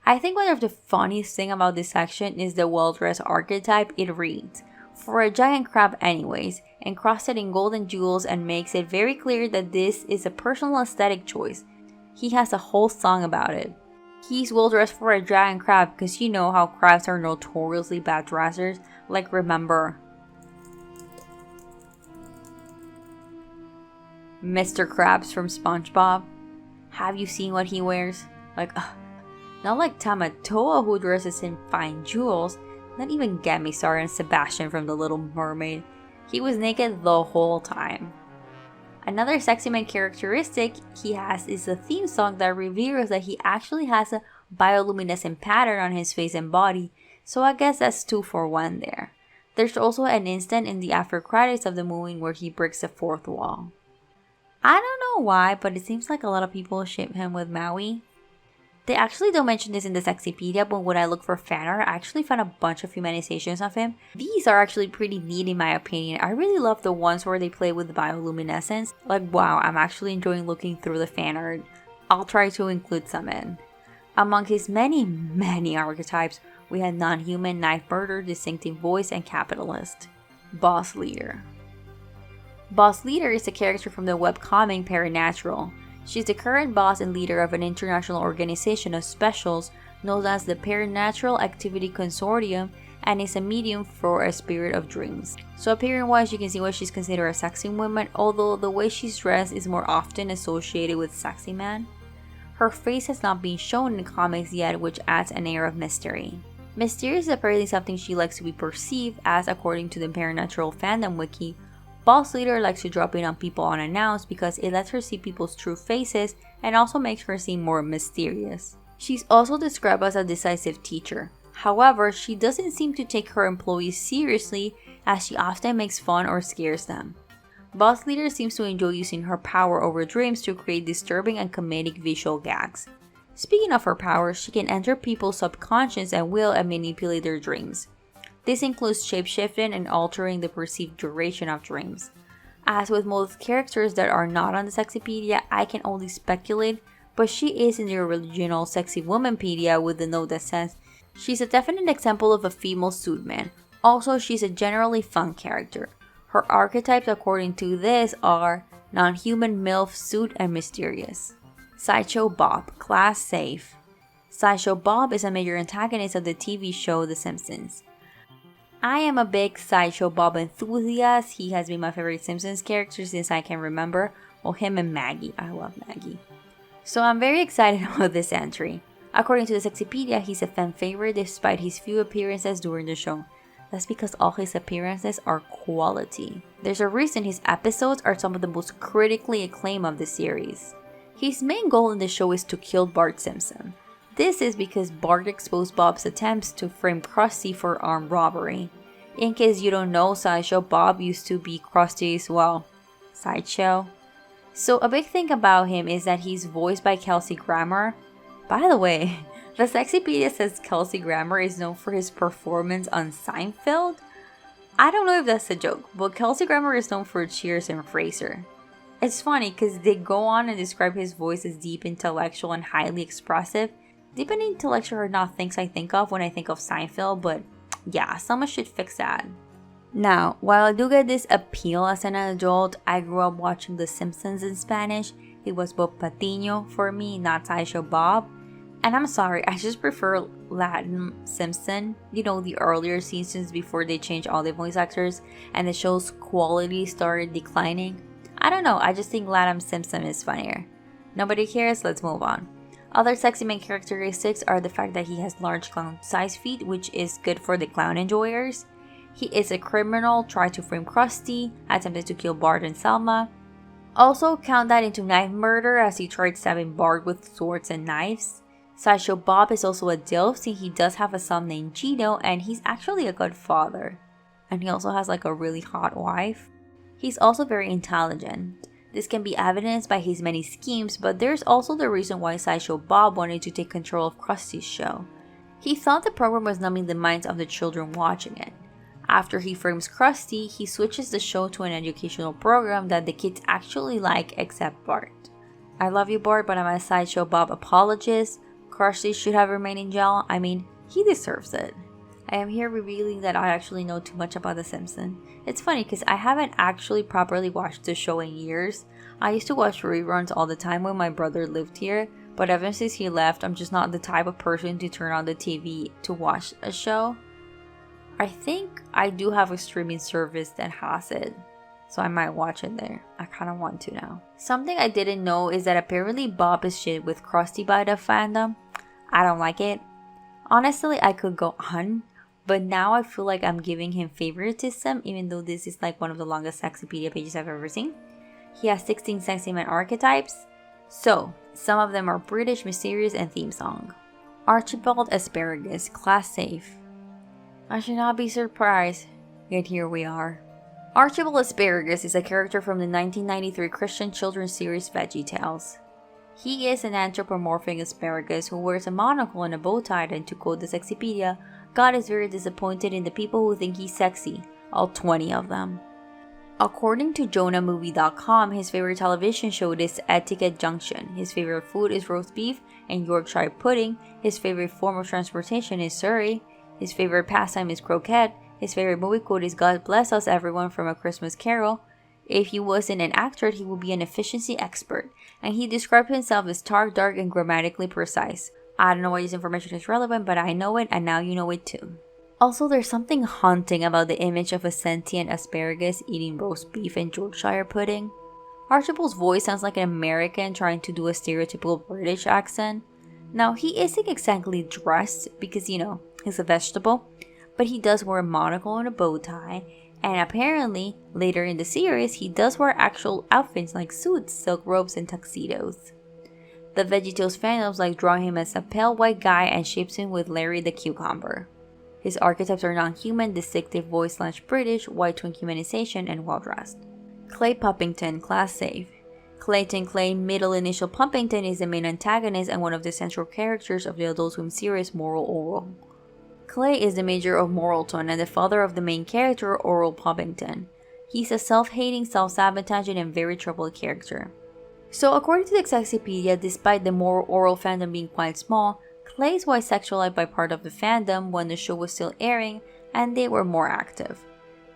I think one of the funniest thing about this section is the well-dressed archetype it reads, for a giant crab anyways, encrusted in golden jewels, and makes it very clear that this is a personal aesthetic choice. He has a whole song about it. He's well dressed for a giant crab because you know how crabs are notoriously bad dressers. Like, remember Mr. Krabs from SpongeBob? Have you seen what he wears? Like, not like Tamatoa, who dresses in fine jewels. Not even get me started on Sebastian from The Little Mermaid. He was naked the whole time. Another sexy man characteristic he has is a theme song that reveals that he actually has a bioluminescent pattern on his face and body, so I guess that's 2 for 1 there. There's also an instant in the after credits of the movie where he breaks the fourth wall. I don't know why, but it seems like a lot of people ship him with Maui. They actually don't mention this in the Sexypedia, but when I look for fan art, I actually found a bunch of humanizations of him. These are actually pretty neat in my opinion. I really love the ones where they play with bioluminescence. Like, wow, I'm actually enjoying looking through the fan art. I'll try to include some in. Among his many archetypes, we had non-human, knife murder, distinctive voice, and capitalist. Boss Leader. Boss Leader is a character from the webcomic Paranatural. She's the current boss and leader of an international organization of specials known as the Paranatural Activity Consortium, and is a medium for a spirit of dreams. So appearance wise, you can see why she's considered a sexy woman, although the way she's dressed is more often associated with sexy man. Her face has not been shown in comics yet, which adds an air of mystery. Mysterious is apparently something she likes to be perceived as, according to the Paranatural fandom wiki. Boss Leader likes to drop in on people unannounced because it lets her see people's true faces and also makes her seem more mysterious. She's also described as a decisive teacher. However, she doesn't seem to take her employees seriously, as she often makes fun or scares them. Boss Leader seems to enjoy using her power over dreams to create disturbing and comedic visual gags. Speaking of her power, she can enter people's subconscious and will and manipulate their dreams. This includes shapeshifting and altering the perceived duration of dreams. As with most characters that are not on the Sexypedia, I can only speculate, but she is in the original Sexy Womanpedia with the note that says, she's a definite example of a female suitman. Also, she's a generally fun character. Her archetypes according to this are non-human, MILF, suit, and mysterious. Sideshow Bob, class safe. Sideshow Bob is a major antagonist of the TV show The Simpsons. I am a big Sideshow Bob enthusiast. He has been my favorite Simpsons character since I can remember. Well, him and Maggie. I love Maggie. So I'm very excited about this entry. According to the Sexypedia, he's a fan favorite despite his few appearances during the show. That's because all his appearances are quality. There's a reason his episodes are some of the most critically acclaimed of the series. His main goal in the show is to kill Bart Simpson. This is because Bart exposed Bob's attempts to frame Krusty for armed robbery. In case you don't know, Sideshow Bob used to be Krusty's, well, sideshow. So a big thing about him is that he's voiced by Kelsey Grammer. By the way, the Sexypedia says Kelsey Grammer is known for his performance on Seinfeld. I don't know if that's a joke, but Kelsey Grammer is known for Cheers and Frasier. It's funny because they go on and describe his voice as deep, intellectual, and highly expressive. Deep and intellectual are not things I think of when I think of Seinfeld, but yeah, someone should fix that. Now, while I do get this appeal as an adult, I grew up watching The Simpsons in Spanish. It was Bob Patiño for me, not Sideshow Bob. And I'm sorry, I just prefer Latin Simpson. You know, the earlier seasons before they changed all the voice actors and the show's quality started declining. I don't know, I just think Latin Simpson is funnier. Nobody cares, let's move on. Other sexy man characteristics are the fact that he has large clown-sized feet, which is good for the clown enjoyers. He is a criminal, tried to frame Krusty, attempted to kill Bart and Selma. Also count that into knife murder as he tried stabbing Bart with swords and knives. Sideshow Bob is also a DILF since he does have a son named Gino and he's actually a good father. And he also has like a really hot wife. He's also very intelligent. This can be evidenced by his many schemes, but there's also the reason why Sideshow Bob wanted to take control of Krusty's show. He thought the program was numbing the minds of the children watching it. After he frames Krusty, he switches the show to an educational program that the kids actually like except Bart. I love you, Bart, but I'm a Sideshow Bob apologist. Krusty should have remained in jail. I mean, he deserves it. I am here revealing that I actually know too much about The Simpsons. It's funny because I haven't actually properly watched the show in years. I used to watch reruns all the time when my brother lived here, but ever since he left, I'm just not the type of person to turn on the TV to watch a show. I think I do have a streaming service that has it, so I might watch it there. I kind of want to now. Something I didn't know is that apparently Bob is shit with Krusty by the fandom. I don't like it. Honestly, I could go on, but now I feel like I'm giving him favoritism, even though this is like one of the longest Sexypedia pages I've ever seen. He has 16 sexy man archetypes, so some of them are British, mysterious, and theme song. Archibald Asparagus, class safe. I should not be surprised, yet here we are. Archibald Asparagus is a character from the 1993 Christian children's series VeggieTales. He is an anthropomorphic asparagus who wears a monocle and a bow tie, and to quote the Sexypedia, God is very disappointed in the people who think he's sexy, all 20 of them. According to JonahMovie.com, his favorite television show is Etiquette Junction, his favorite food is roast beef and Yorkshire pudding, his favorite form of transportation is Surrey, his favorite pastime is croquette, his favorite movie quote is God bless us everyone from A Christmas Carol. If he wasn't an actor, he would be an efficiency expert, and he described himself as stark, dark, and grammatically precise. I don't know why this information is relevant, but I know it, and now you know it too. Also, there's something haunting about the image of a sentient asparagus eating roast beef and Yorkshire pudding. Archibald's voice sounds like an American trying to do a stereotypical British accent. Now, he isn't exactly dressed because, you know, he's a vegetable, but he does wear a monocle and a bow tie, and apparently, later in the series, he does wear actual outfits like suits, silk robes, and tuxedos. The VeggieTales fandoms like draw him as a pale white guy and shapes him with Larry the Cucumber. His archetypes are non-human, distinctive voice / British, white twink humanization, and well-dressed. Clay Pumpington, class safe. Clayton Clay Middle Initial Pumpington is the main antagonist and one of the central characters of the Adult Swim series Moral Oral. Clay is the mayor of Moralton and the father of the main character, Oral Pumpington. He's a self-hating, self-sabotaging, and very troubled character. So according to the Sexypedia, despite the Moral Oral fandom being quite small, Clay was sexualized by part of the fandom when the show was still airing and they were more active.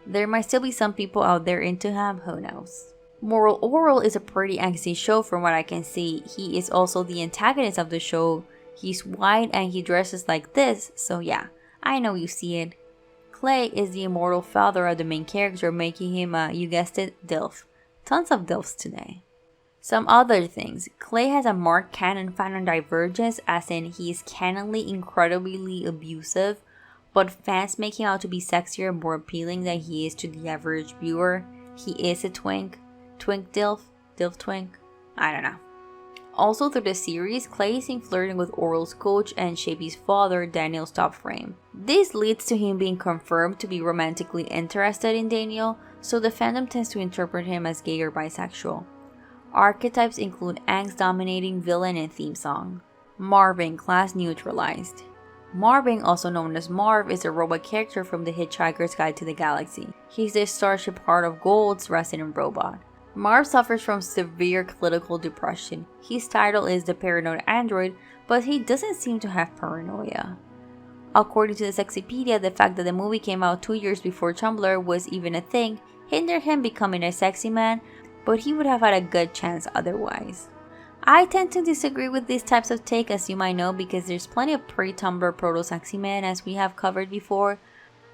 There might still be some people out there into him, who knows. Moral Oral is a pretty angsty show from what I can see. He is also the antagonist of the show. He's white and he dresses like this, so yeah, I know you see it. Clay is the immortal father of the main character, making him a, you guessed it, DILF. Tons of DILFs today. Some other things. Clay has a marked canon fandom divergence, as in he is canonly incredibly abusive, but fans make him out to be sexier and more appealing than he is to the average viewer. He is a twink. Twink DILF? DILF twink? I don't know. Also through the series, Clay is seen flirting with Oral's coach and Shapey's father, Daniel Stopframe. This leads to him being confirmed to be romantically interested in Daniel, so the fandom tends to interpret him as gay or bisexual. Archetypes include angst-dominating villain and theme song. Marvin, class neutralized. Marvin, also known as Marv, is a robot character from The Hitchhiker's Guide to the Galaxy. He's the Starship Heart of Gold's resident robot. Marv suffers from severe clinical depression. His title is the Paranoid Android, but he doesn't seem to have paranoia. According to the Sexypedia, the fact that the movie came out 2 years before Tumblr was even a thing hindered him becoming a sexy man, but he would have had a good chance otherwise. I tend to disagree with these types of take, as you might know, because there's plenty of pre-Tumblr proto-sexy men as we have covered before.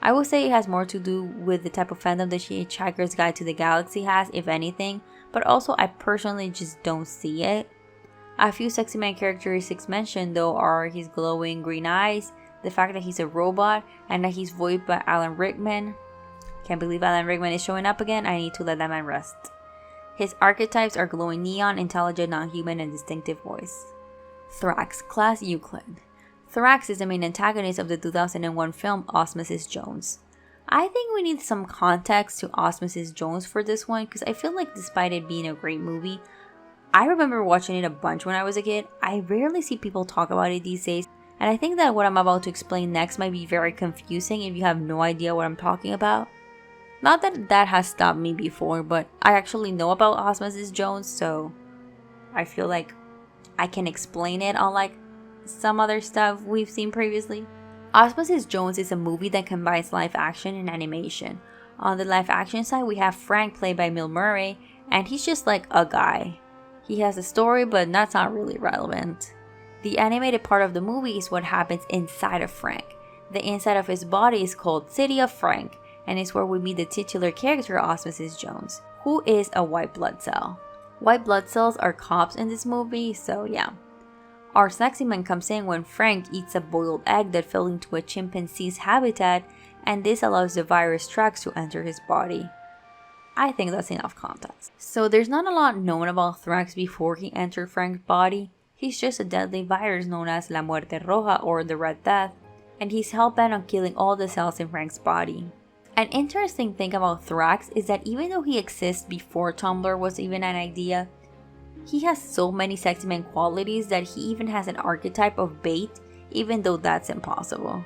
I would say it has more to do with the type of fandom that Hitchhiker's Guide to the Galaxy has, if anything, but also I personally just don't see it. A few sexy man characteristics mentioned though are his glowing green eyes, the fact that he's a robot, and that he's voiced by Alan Rickman. Can't believe Alan Rickman is showing up again, I need to let that man rest. His archetypes are glowing neon, intelligent, non-human, and distinctive voice. Thrax, class Euclid. Thrax is the main antagonist of the 2001 film Osmosis Jones. I think we need some context to Osmosis Jones for this one because I feel like despite it being a great movie, I remember watching it a bunch when I was a kid. I rarely see people talk about it these days, and I think that what I'm about to explain next might be very confusing if you have no idea what I'm talking about. Not that that has stopped me before, but I actually know about Osmosis Jones, so I feel like I can explain it unlike some other stuff we've seen previously. Osmosis Jones is a movie that combines live action and animation. On the live action side, we have Frank played by Bill Murray, and he's just like a guy. He has a story, but that's not really relevant. The animated part of the movie is what happens inside of Frank. The inside of his body is called City of Frank, and it's where we meet the titular character Osmosis Jones, who is a white blood cell. White blood cells are cops in this movie, so yeah. Our sexy man comes in when Frank eats a boiled egg that fell into a chimpanzee's habitat, and this allows the virus tracks to enter his body. I think that's enough context. So there's not a lot known about Thrax before he entered Frank's body. He's just a deadly virus known as La Muerte Roja or the Red Death, and he's hell-bent on killing all the cells in Frank's body. An interesting thing about Thrax is that even though he exists before Tumblr was even an idea, he has so many sexy man qualities that he even has an archetype of bait, even though that's impossible.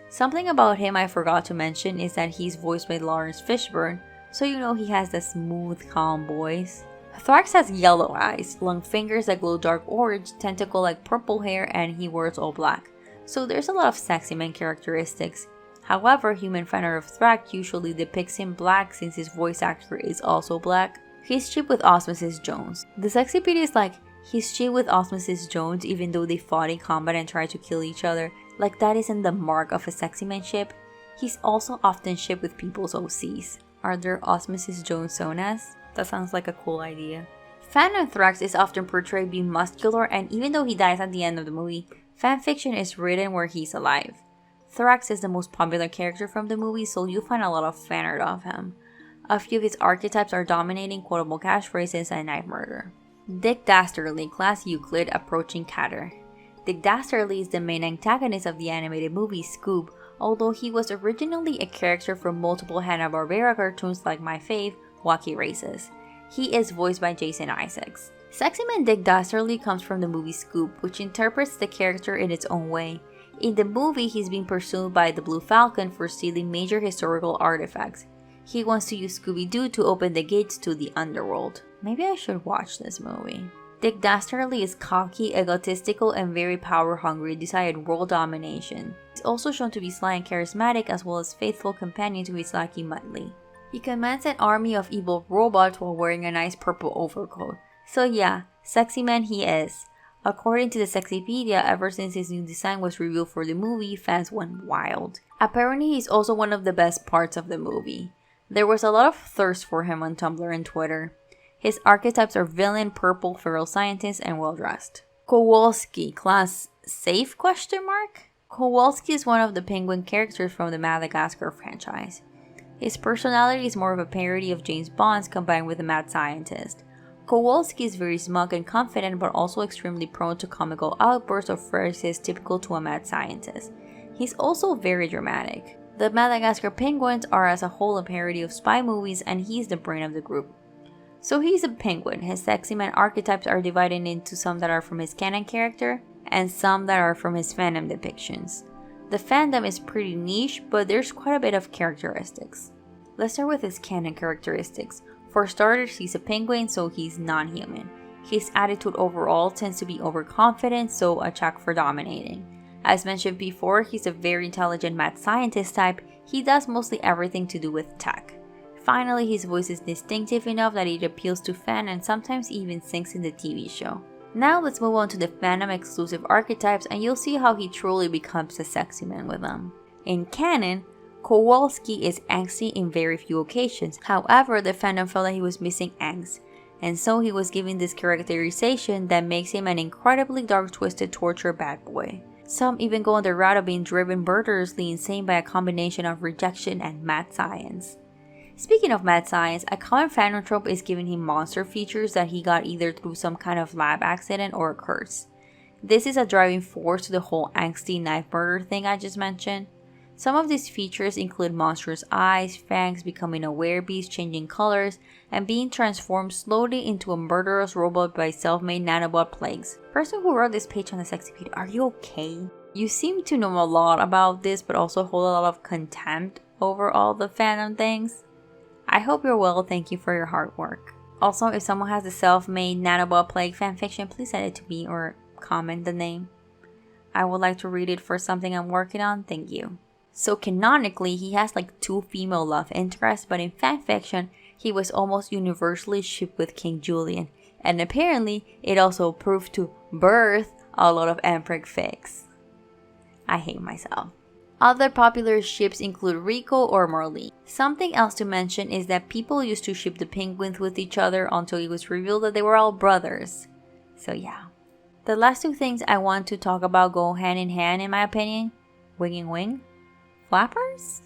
Something about him I forgot to mention is that he's voiced by Lawrence Fishburne, so you know he has the smooth, calm voice. Thrax has yellow eyes, long fingers that glow dark orange, tentacle-like purple hair, and he wears all black. So there's a lot of sexy man characteristics. However, human fan art of Thrax usually depicts him black since his voice actor is also black. He's cheap with Osmosis Jones. The Sexypedia is like, he's cheap with Osmosis Jones even though they fought in combat and tried to kill each other. Like that isn't the mark of a sexy man ship. He's also often shipped with people's OCs. Are there Osmosis Jones zonas? That sounds like a cool idea. Fan Thrax is often portrayed being muscular, and even though he dies at the end of the movie, fanfiction is written where he's alive. Thrax is the most popular character from the movie, so you'll find a lot of fan art of him. A few of his archetypes are dominating quotable catchphrases and knife murder. Dick Dastardly, class Euclid, approaching Catter. Dick Dastardly is the main antagonist of the animated movie Scoob, although he was originally a character from multiple Hanna-Barbera cartoons like my fave, Wacky Races. He is voiced by Jason Isaacs. Sexy Man Dick Dastardly comes from the movie Scoob, which interprets the character in its own way. In the movie, he's being pursued by the Blue Falcon for stealing major historical artifacts. He wants to use Scooby-Doo to open the gates to the underworld. Maybe I should watch this movie. Dick Dastardly is cocky, egotistical, and very power-hungry, desired world domination. He's also shown to be sly and charismatic, as well as faithful companion to his lackey Muttley. He commands an army of evil robots while wearing a nice purple overcoat. So yeah, sexy man he is. According to the Sexypedia, ever since his new design was revealed for the movie, fans went wild. Apparently, he's also one of the best parts of the movie. There was a lot of thirst for him on Tumblr and Twitter. His archetypes are villain, purple, feral scientist, and well-dressed. Kowalski, class safe? Kowalski is one of the penguin characters from the Madagascar franchise. His personality is more of a parody of James Bond's combined with a mad scientist. Kowalski is very smug and confident, but also extremely prone to comical outbursts of phrases typical to a mad scientist. He's also very dramatic. The Madagascar penguins are as a whole a parody of spy movies, and he's the brain of the group. So he's a penguin. His sexy man archetypes are divided into some that are from his canon character, and some that are from his fandom depictions. The fandom is pretty niche, but there's quite a bit of characteristics. Let's start with his canon characteristics. For starters, he's a penguin, so he's non-human. His attitude overall tends to be overconfident, so a check for dominating. As mentioned before, he's a very intelligent mad scientist type. He does mostly everything to do with tech. Finally, his voice is distinctive enough that it appeals to fans and sometimes even sings in the TV show. Now let's move on to the fandom exclusive archetypes, and you'll see how he truly becomes a sexy man with them. In canon, Kowalski is angsty in very few occasions. However, the fandom felt that he was missing angst, and so he was given this characterization that makes him an incredibly dark, twisted, tortured bad boy. Some even go on the route of being driven murderously insane by a combination of rejection and mad science. Speaking of mad science, a common fandom trope is giving him monster features that he got either through some kind of lab accident or a curse. This is a driving force to the whole angsty knife murder thing I just mentioned. Some of these features include monstrous eyes, fangs, becoming a werebeast, changing colors, and being transformed slowly into a murderous robot by self-made nanobot plagues. Person who wrote this page on the sexy feed, are you okay? You seem to know a lot about this, but also hold a lot of contempt over all the fandom things. I hope you're well, thank you for your hard work. Also, if someone has a self-made nanobot plague fanfiction, please send it to me or comment the name. I would like to read it for something I'm working on, thank you. So canonically, he has like 2 female love interests, but in fanfiction, he was almost universally shipped with King Julian. And apparently, it also proved to birth a lot of Emperor fics. I hate myself. Other popular ships include Rico or Marlene. Something else to mention is that people used to ship the penguins with each other until it was revealed that they were all brothers. So yeah. The last 2 things I want to talk about go hand in hand in my opinion. Wing and wing. Flappers?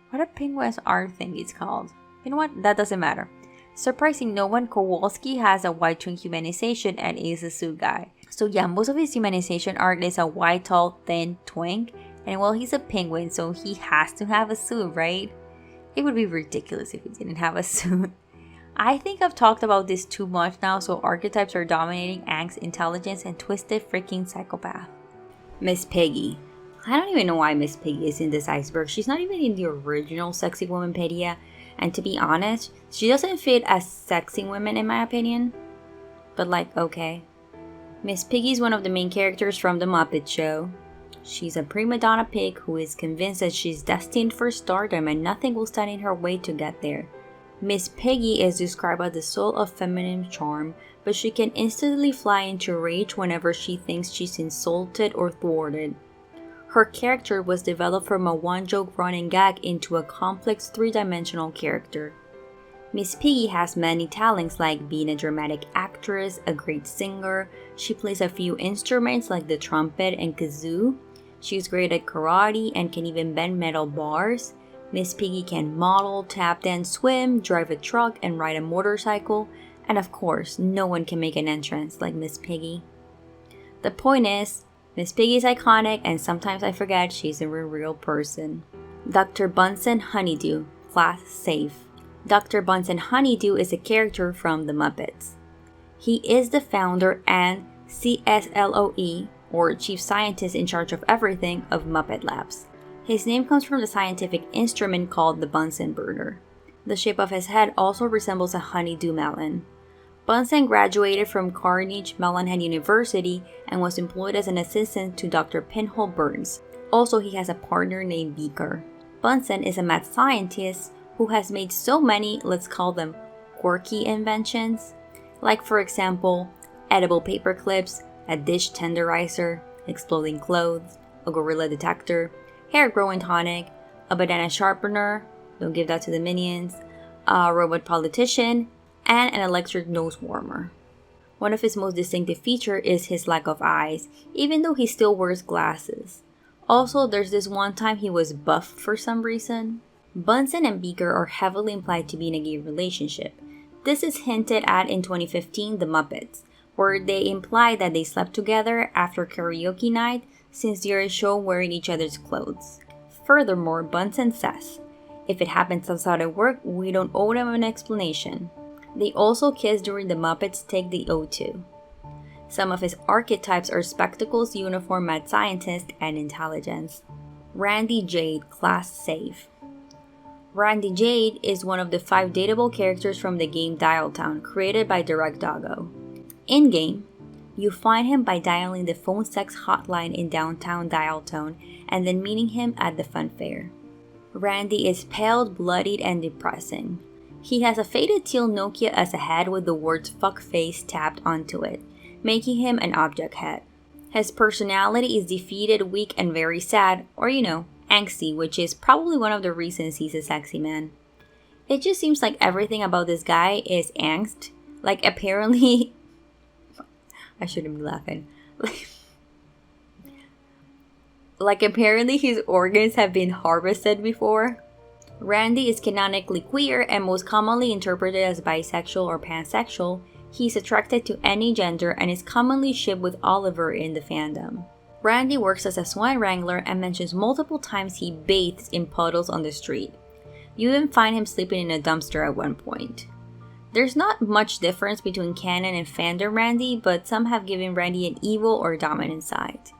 What a penguin's art thing it's called. You know what? That doesn't matter. Surprising no one, Kowalski has a white twink humanization and is a suit guy. So yeah, most of his humanization art is a white, tall, thin twink. And well, he's a penguin, so he has to have a suit, right? It would be ridiculous if he didn't have a suit. I think I've talked about this too much now, so archetypes are dominating angst, intelligence, and twisted freaking psychopath. Miss Piggy. I don't even know why Miss Piggy is in this iceberg. She's not even in the original Sexy Womanpedia. And to be honest, she doesn't fit as sexy women in my opinion. But like, okay. Miss Piggy is one of the main characters from The Muppet Show. She's a prima donna pig who is convinced that she's destined for stardom and nothing will stand in her way to get there. Miss Piggy is described as the soul of feminine charm, but she can instantly fly into rage whenever she thinks she's insulted or thwarted. Her character was developed from a one-joke running gag into a complex 3-dimensional character. Miss Piggy has many talents like being a dramatic actress, a great singer, she plays a few instruments like the trumpet and kazoo, she's great at karate and can even bend metal bars. Miss Piggy can model, tap dance, swim, drive a truck, and ride a motorcycle, and of course, no one can make an entrance like Miss Piggy. The point is, Miss Piggy is iconic and sometimes I forget she's a real person. Dr. Bunsen Honeydew, class safe. Dr. Bunsen Honeydew is a character from The Muppets. He is the founder and CSLOE, or Chief Scientist in charge of everything, of Muppet Labs. His name comes from the scientific instrument called the Bunsen burner. The shape of his head also resembles a honeydew melon. Bunsen graduated from Carnegie Mellon University and was employed as an assistant to Dr. Pinhole Burns. Also, he has a partner named Beaker. Bunsen is a mad scientist who has made so many, let's call them quirky inventions, like for example, edible paper clips, a dish tenderizer, exploding clothes, a gorilla detector, hair growing tonic, a banana sharpener, don't give that to the minions, a robot politician, and an electric nose warmer. One of his most distinctive features is his lack of eyes, even though he still wears glasses. Also, there's this one time he was buff for some reason. Bunsen and Beaker are heavily implied to be in a gay relationship. This is hinted at in 2015 The Muppets, where they imply that they slept together after karaoke night since they are shown wearing each other's clothes. Furthermore, Bunsen says, if it happens outside of work, we don't owe them an explanation. They also kiss during the Muppets Take the O2. Some of his archetypes are spectacles, uniform, mad scientist, and intelligence. Randy Jade, class safe. Randy Jade is one of the 5 dateable characters from the game Dial Town, created by DirectDoggo. In-game, you find him by dialing the phone sex hotline in downtown Dial Town and then meeting him at the fun fair. Randy is pale, bloodied, and depressing. He has a faded teal Nokia as a head with the words fuckface tapped onto it, making him an object head. His personality is defeated, weak, and very sad, or angsty, which is probably one of the reasons he's a sexy man. It just seems like everything about this guy is angst. Like apparently... I shouldn't be laughing. Like apparently his organs have been harvested before. Randy is canonically queer and most commonly interpreted as bisexual or pansexual. He's attracted to any gender and is commonly shipped with Oliver in the fandom. Randy works as a swine wrangler and mentions multiple times he bathes in puddles on the street. You even find him sleeping in a dumpster at one point. There's not much difference between canon and fandom Randy, but some have given Randy an evil or dominant side.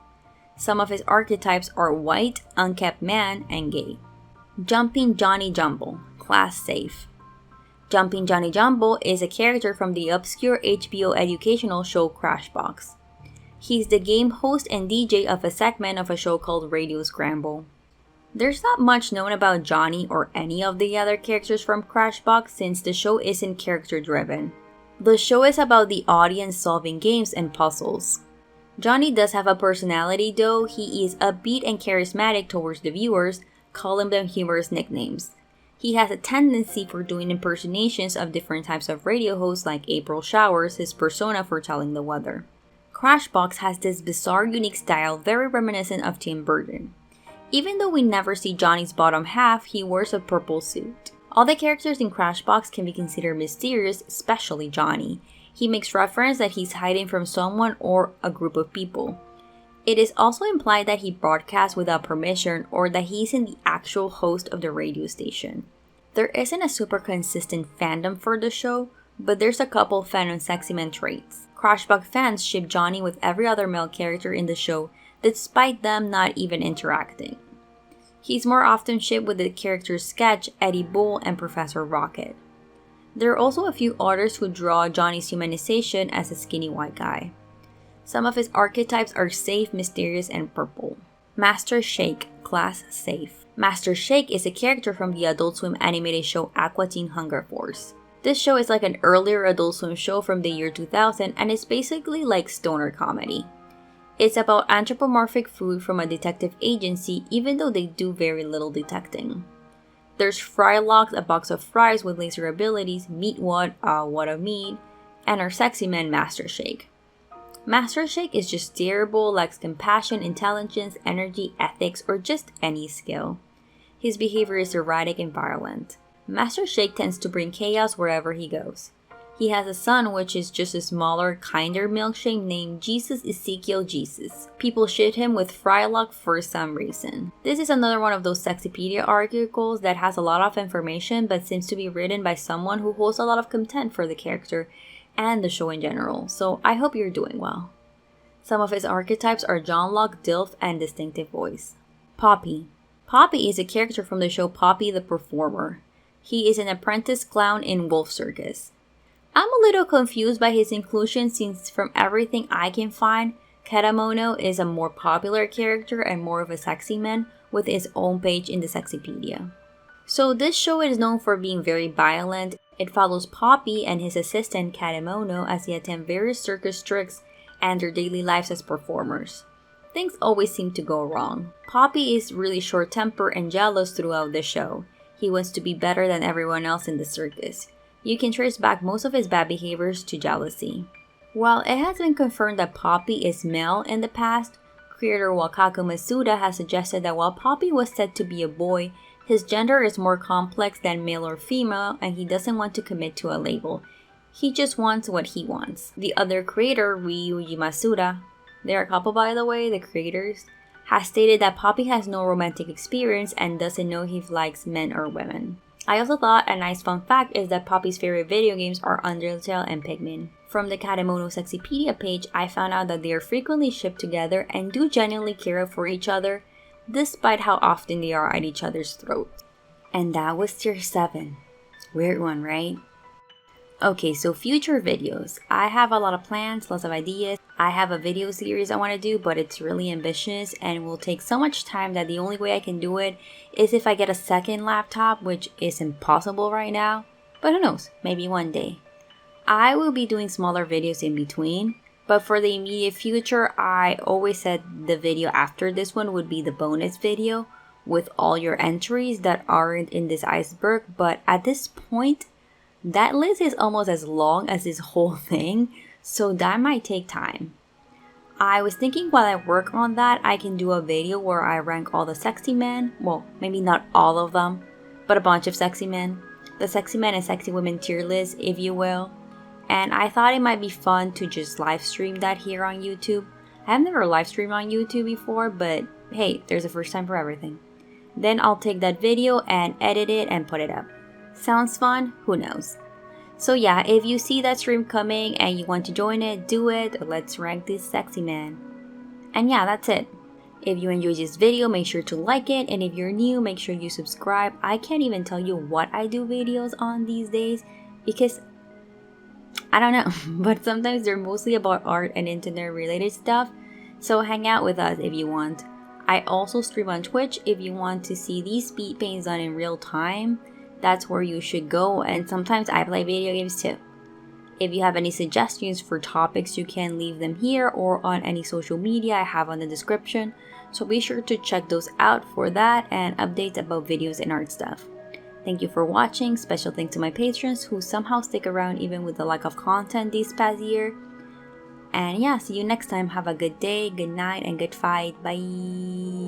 Some of his archetypes are white, unkept man, and gay. Jumping Johnny Jumble, class safe. Jumping Johnny Jumble is a character from the obscure HBO educational show Crashbox. He's the game host and DJ of a segment of a show called Radio Scramble. There's not much known about Johnny or any of the other characters from Crashbox since the show isn't character driven. The show is about the audience solving games and puzzles. Johnny does have a personality though. He is upbeat and charismatic towards the viewers, calling them humorous nicknames. He has a tendency for doing impersonations of different types of radio hosts like April Showers, his persona for telling the weather. Crashbox has this bizarre unique style very reminiscent of Tim Burton. Even though we never see Johnny's bottom half, he wears a purple suit. All the characters in Crashbox can be considered mysterious, especially Johnny. He makes reference that he's hiding from someone or a group of people. It is also implied that he broadcasts without permission or that he isn't the actual host of the radio station. There isn't a super consistent fandom for the show, but there's a couple Tumblr Sexyman traits. Crashbox fans ship Johnny with every other male character in the show, despite them not even interacting. He's more often shipped with the characters Sketch, Eddie Bull, and Professor Rocket. There are also a few artists who draw Johnny's humanization as a skinny white guy. Some of his archetypes are safe, mysterious, and purple. Master Shake, class safe. Master Shake is a character from the Adult Swim animated show Aqua Teen Hunger Force. This show is like an earlier Adult Swim show from the year 2000 and it's basically like stoner comedy. It's about anthropomorphic food from a detective agency even though they do very little detecting. There's Frylocks, a box of fries with laser abilities, Meatwad, what a meat, and our sexy man Master Shake. Master Shake is just steerable, lacks compassion, intelligence, energy, ethics, or just any skill. His behavior is erratic and violent. Master Shake tends to bring chaos wherever he goes. He has a son which is just a smaller, kinder milkshake named Jesus Ezekiel Jesus. People shit him with Frylock for some reason. This is another one of those Sexypedia articles that has a lot of information but seems to be written by someone who holds a lot of contempt for the character and the show in general, so I hope you're doing well. Some of his archetypes are John Locke, Dilf, and distinctive voice. Poppy. Poppy is a character from the show Poppy the Performer. He is an apprentice clown in Wolf Circus. I'm a little confused by his inclusion since from everything I can find, Katamono is a more popular character and more of a sexy man with his own page in the Sexypedia. So this show is known for being very violent. It follows Poppy and his assistant Katamono as they attempt various circus tricks and their daily lives as performers. Things always seem to go wrong. Poppy is really short-tempered and jealous throughout the show. He wants to be better than everyone else in the circus. You can trace back most of his bad behaviors to jealousy. While it has been confirmed that Poppy is male in the past, creator Wakaku Masuda has suggested that while Poppy was said to be a boy, his gender is more complex than male or female and he doesn't want to commit to a label. He just wants what he wants. The other creator, Ryuji Masuda, they're a couple by the way, the creators, has stated that Poppy has no romantic experience and doesn't know if he likes men or women. I also thought a nice fun fact is that Poppy's favorite video games are Undertale and Pikmin. From the Katamono Sexypedia page, I found out that they are frequently shipped together and do genuinely care for each other, despite how often they are at each other's throats. And that was tier 7. Weird one, right? Okay, so future videos. I have a lot of plans, lots of ideas. I have a video series I want to do, but it's really ambitious and will take so much time that the only way I can do it is if I get a second laptop, which is impossible right now. But who knows, maybe one day. I will be doing smaller videos in between, but for the immediate future, I always said the video after this one would be the bonus video with all your entries that aren't in this iceberg, but at this point, that list is almost as long as this whole thing, so that might take time. I was thinking while I work on that, I can do a video where I rank all the sexy men, well, maybe not all of them, but a bunch of sexy men. The sexy men and sexy women tier list, if you will. And I thought it might be fun to just live stream that here on YouTube. I've never live streamed on YouTube before, but hey, there's a first time for everything. Then I'll take that video and edit it and put it up. Sounds fun? Who knows? So yeah, if you see that stream coming and you want to join it, do it. Let's rank this sexy man. And yeah, that's it. If you enjoyed this video, make sure to like it. And if you're new, make sure you subscribe. I can't even tell you what I do videos on these days because I don't know. But sometimes they're mostly about art and internet related stuff. So hang out with us if you want. I also stream on Twitch if you want to see these speed paints done in real time. That's where you should go, and sometimes I play video games too. If you have any suggestions for topics, you can leave them here or on any social media I have on the description. So be sure to check those out for that and updates about videos and art stuff. Thank you for watching. Special thanks to my patrons who somehow stick around even with the lack of content this past year. And yeah, see you next time. Have a good day, good night, and good fight. Bye.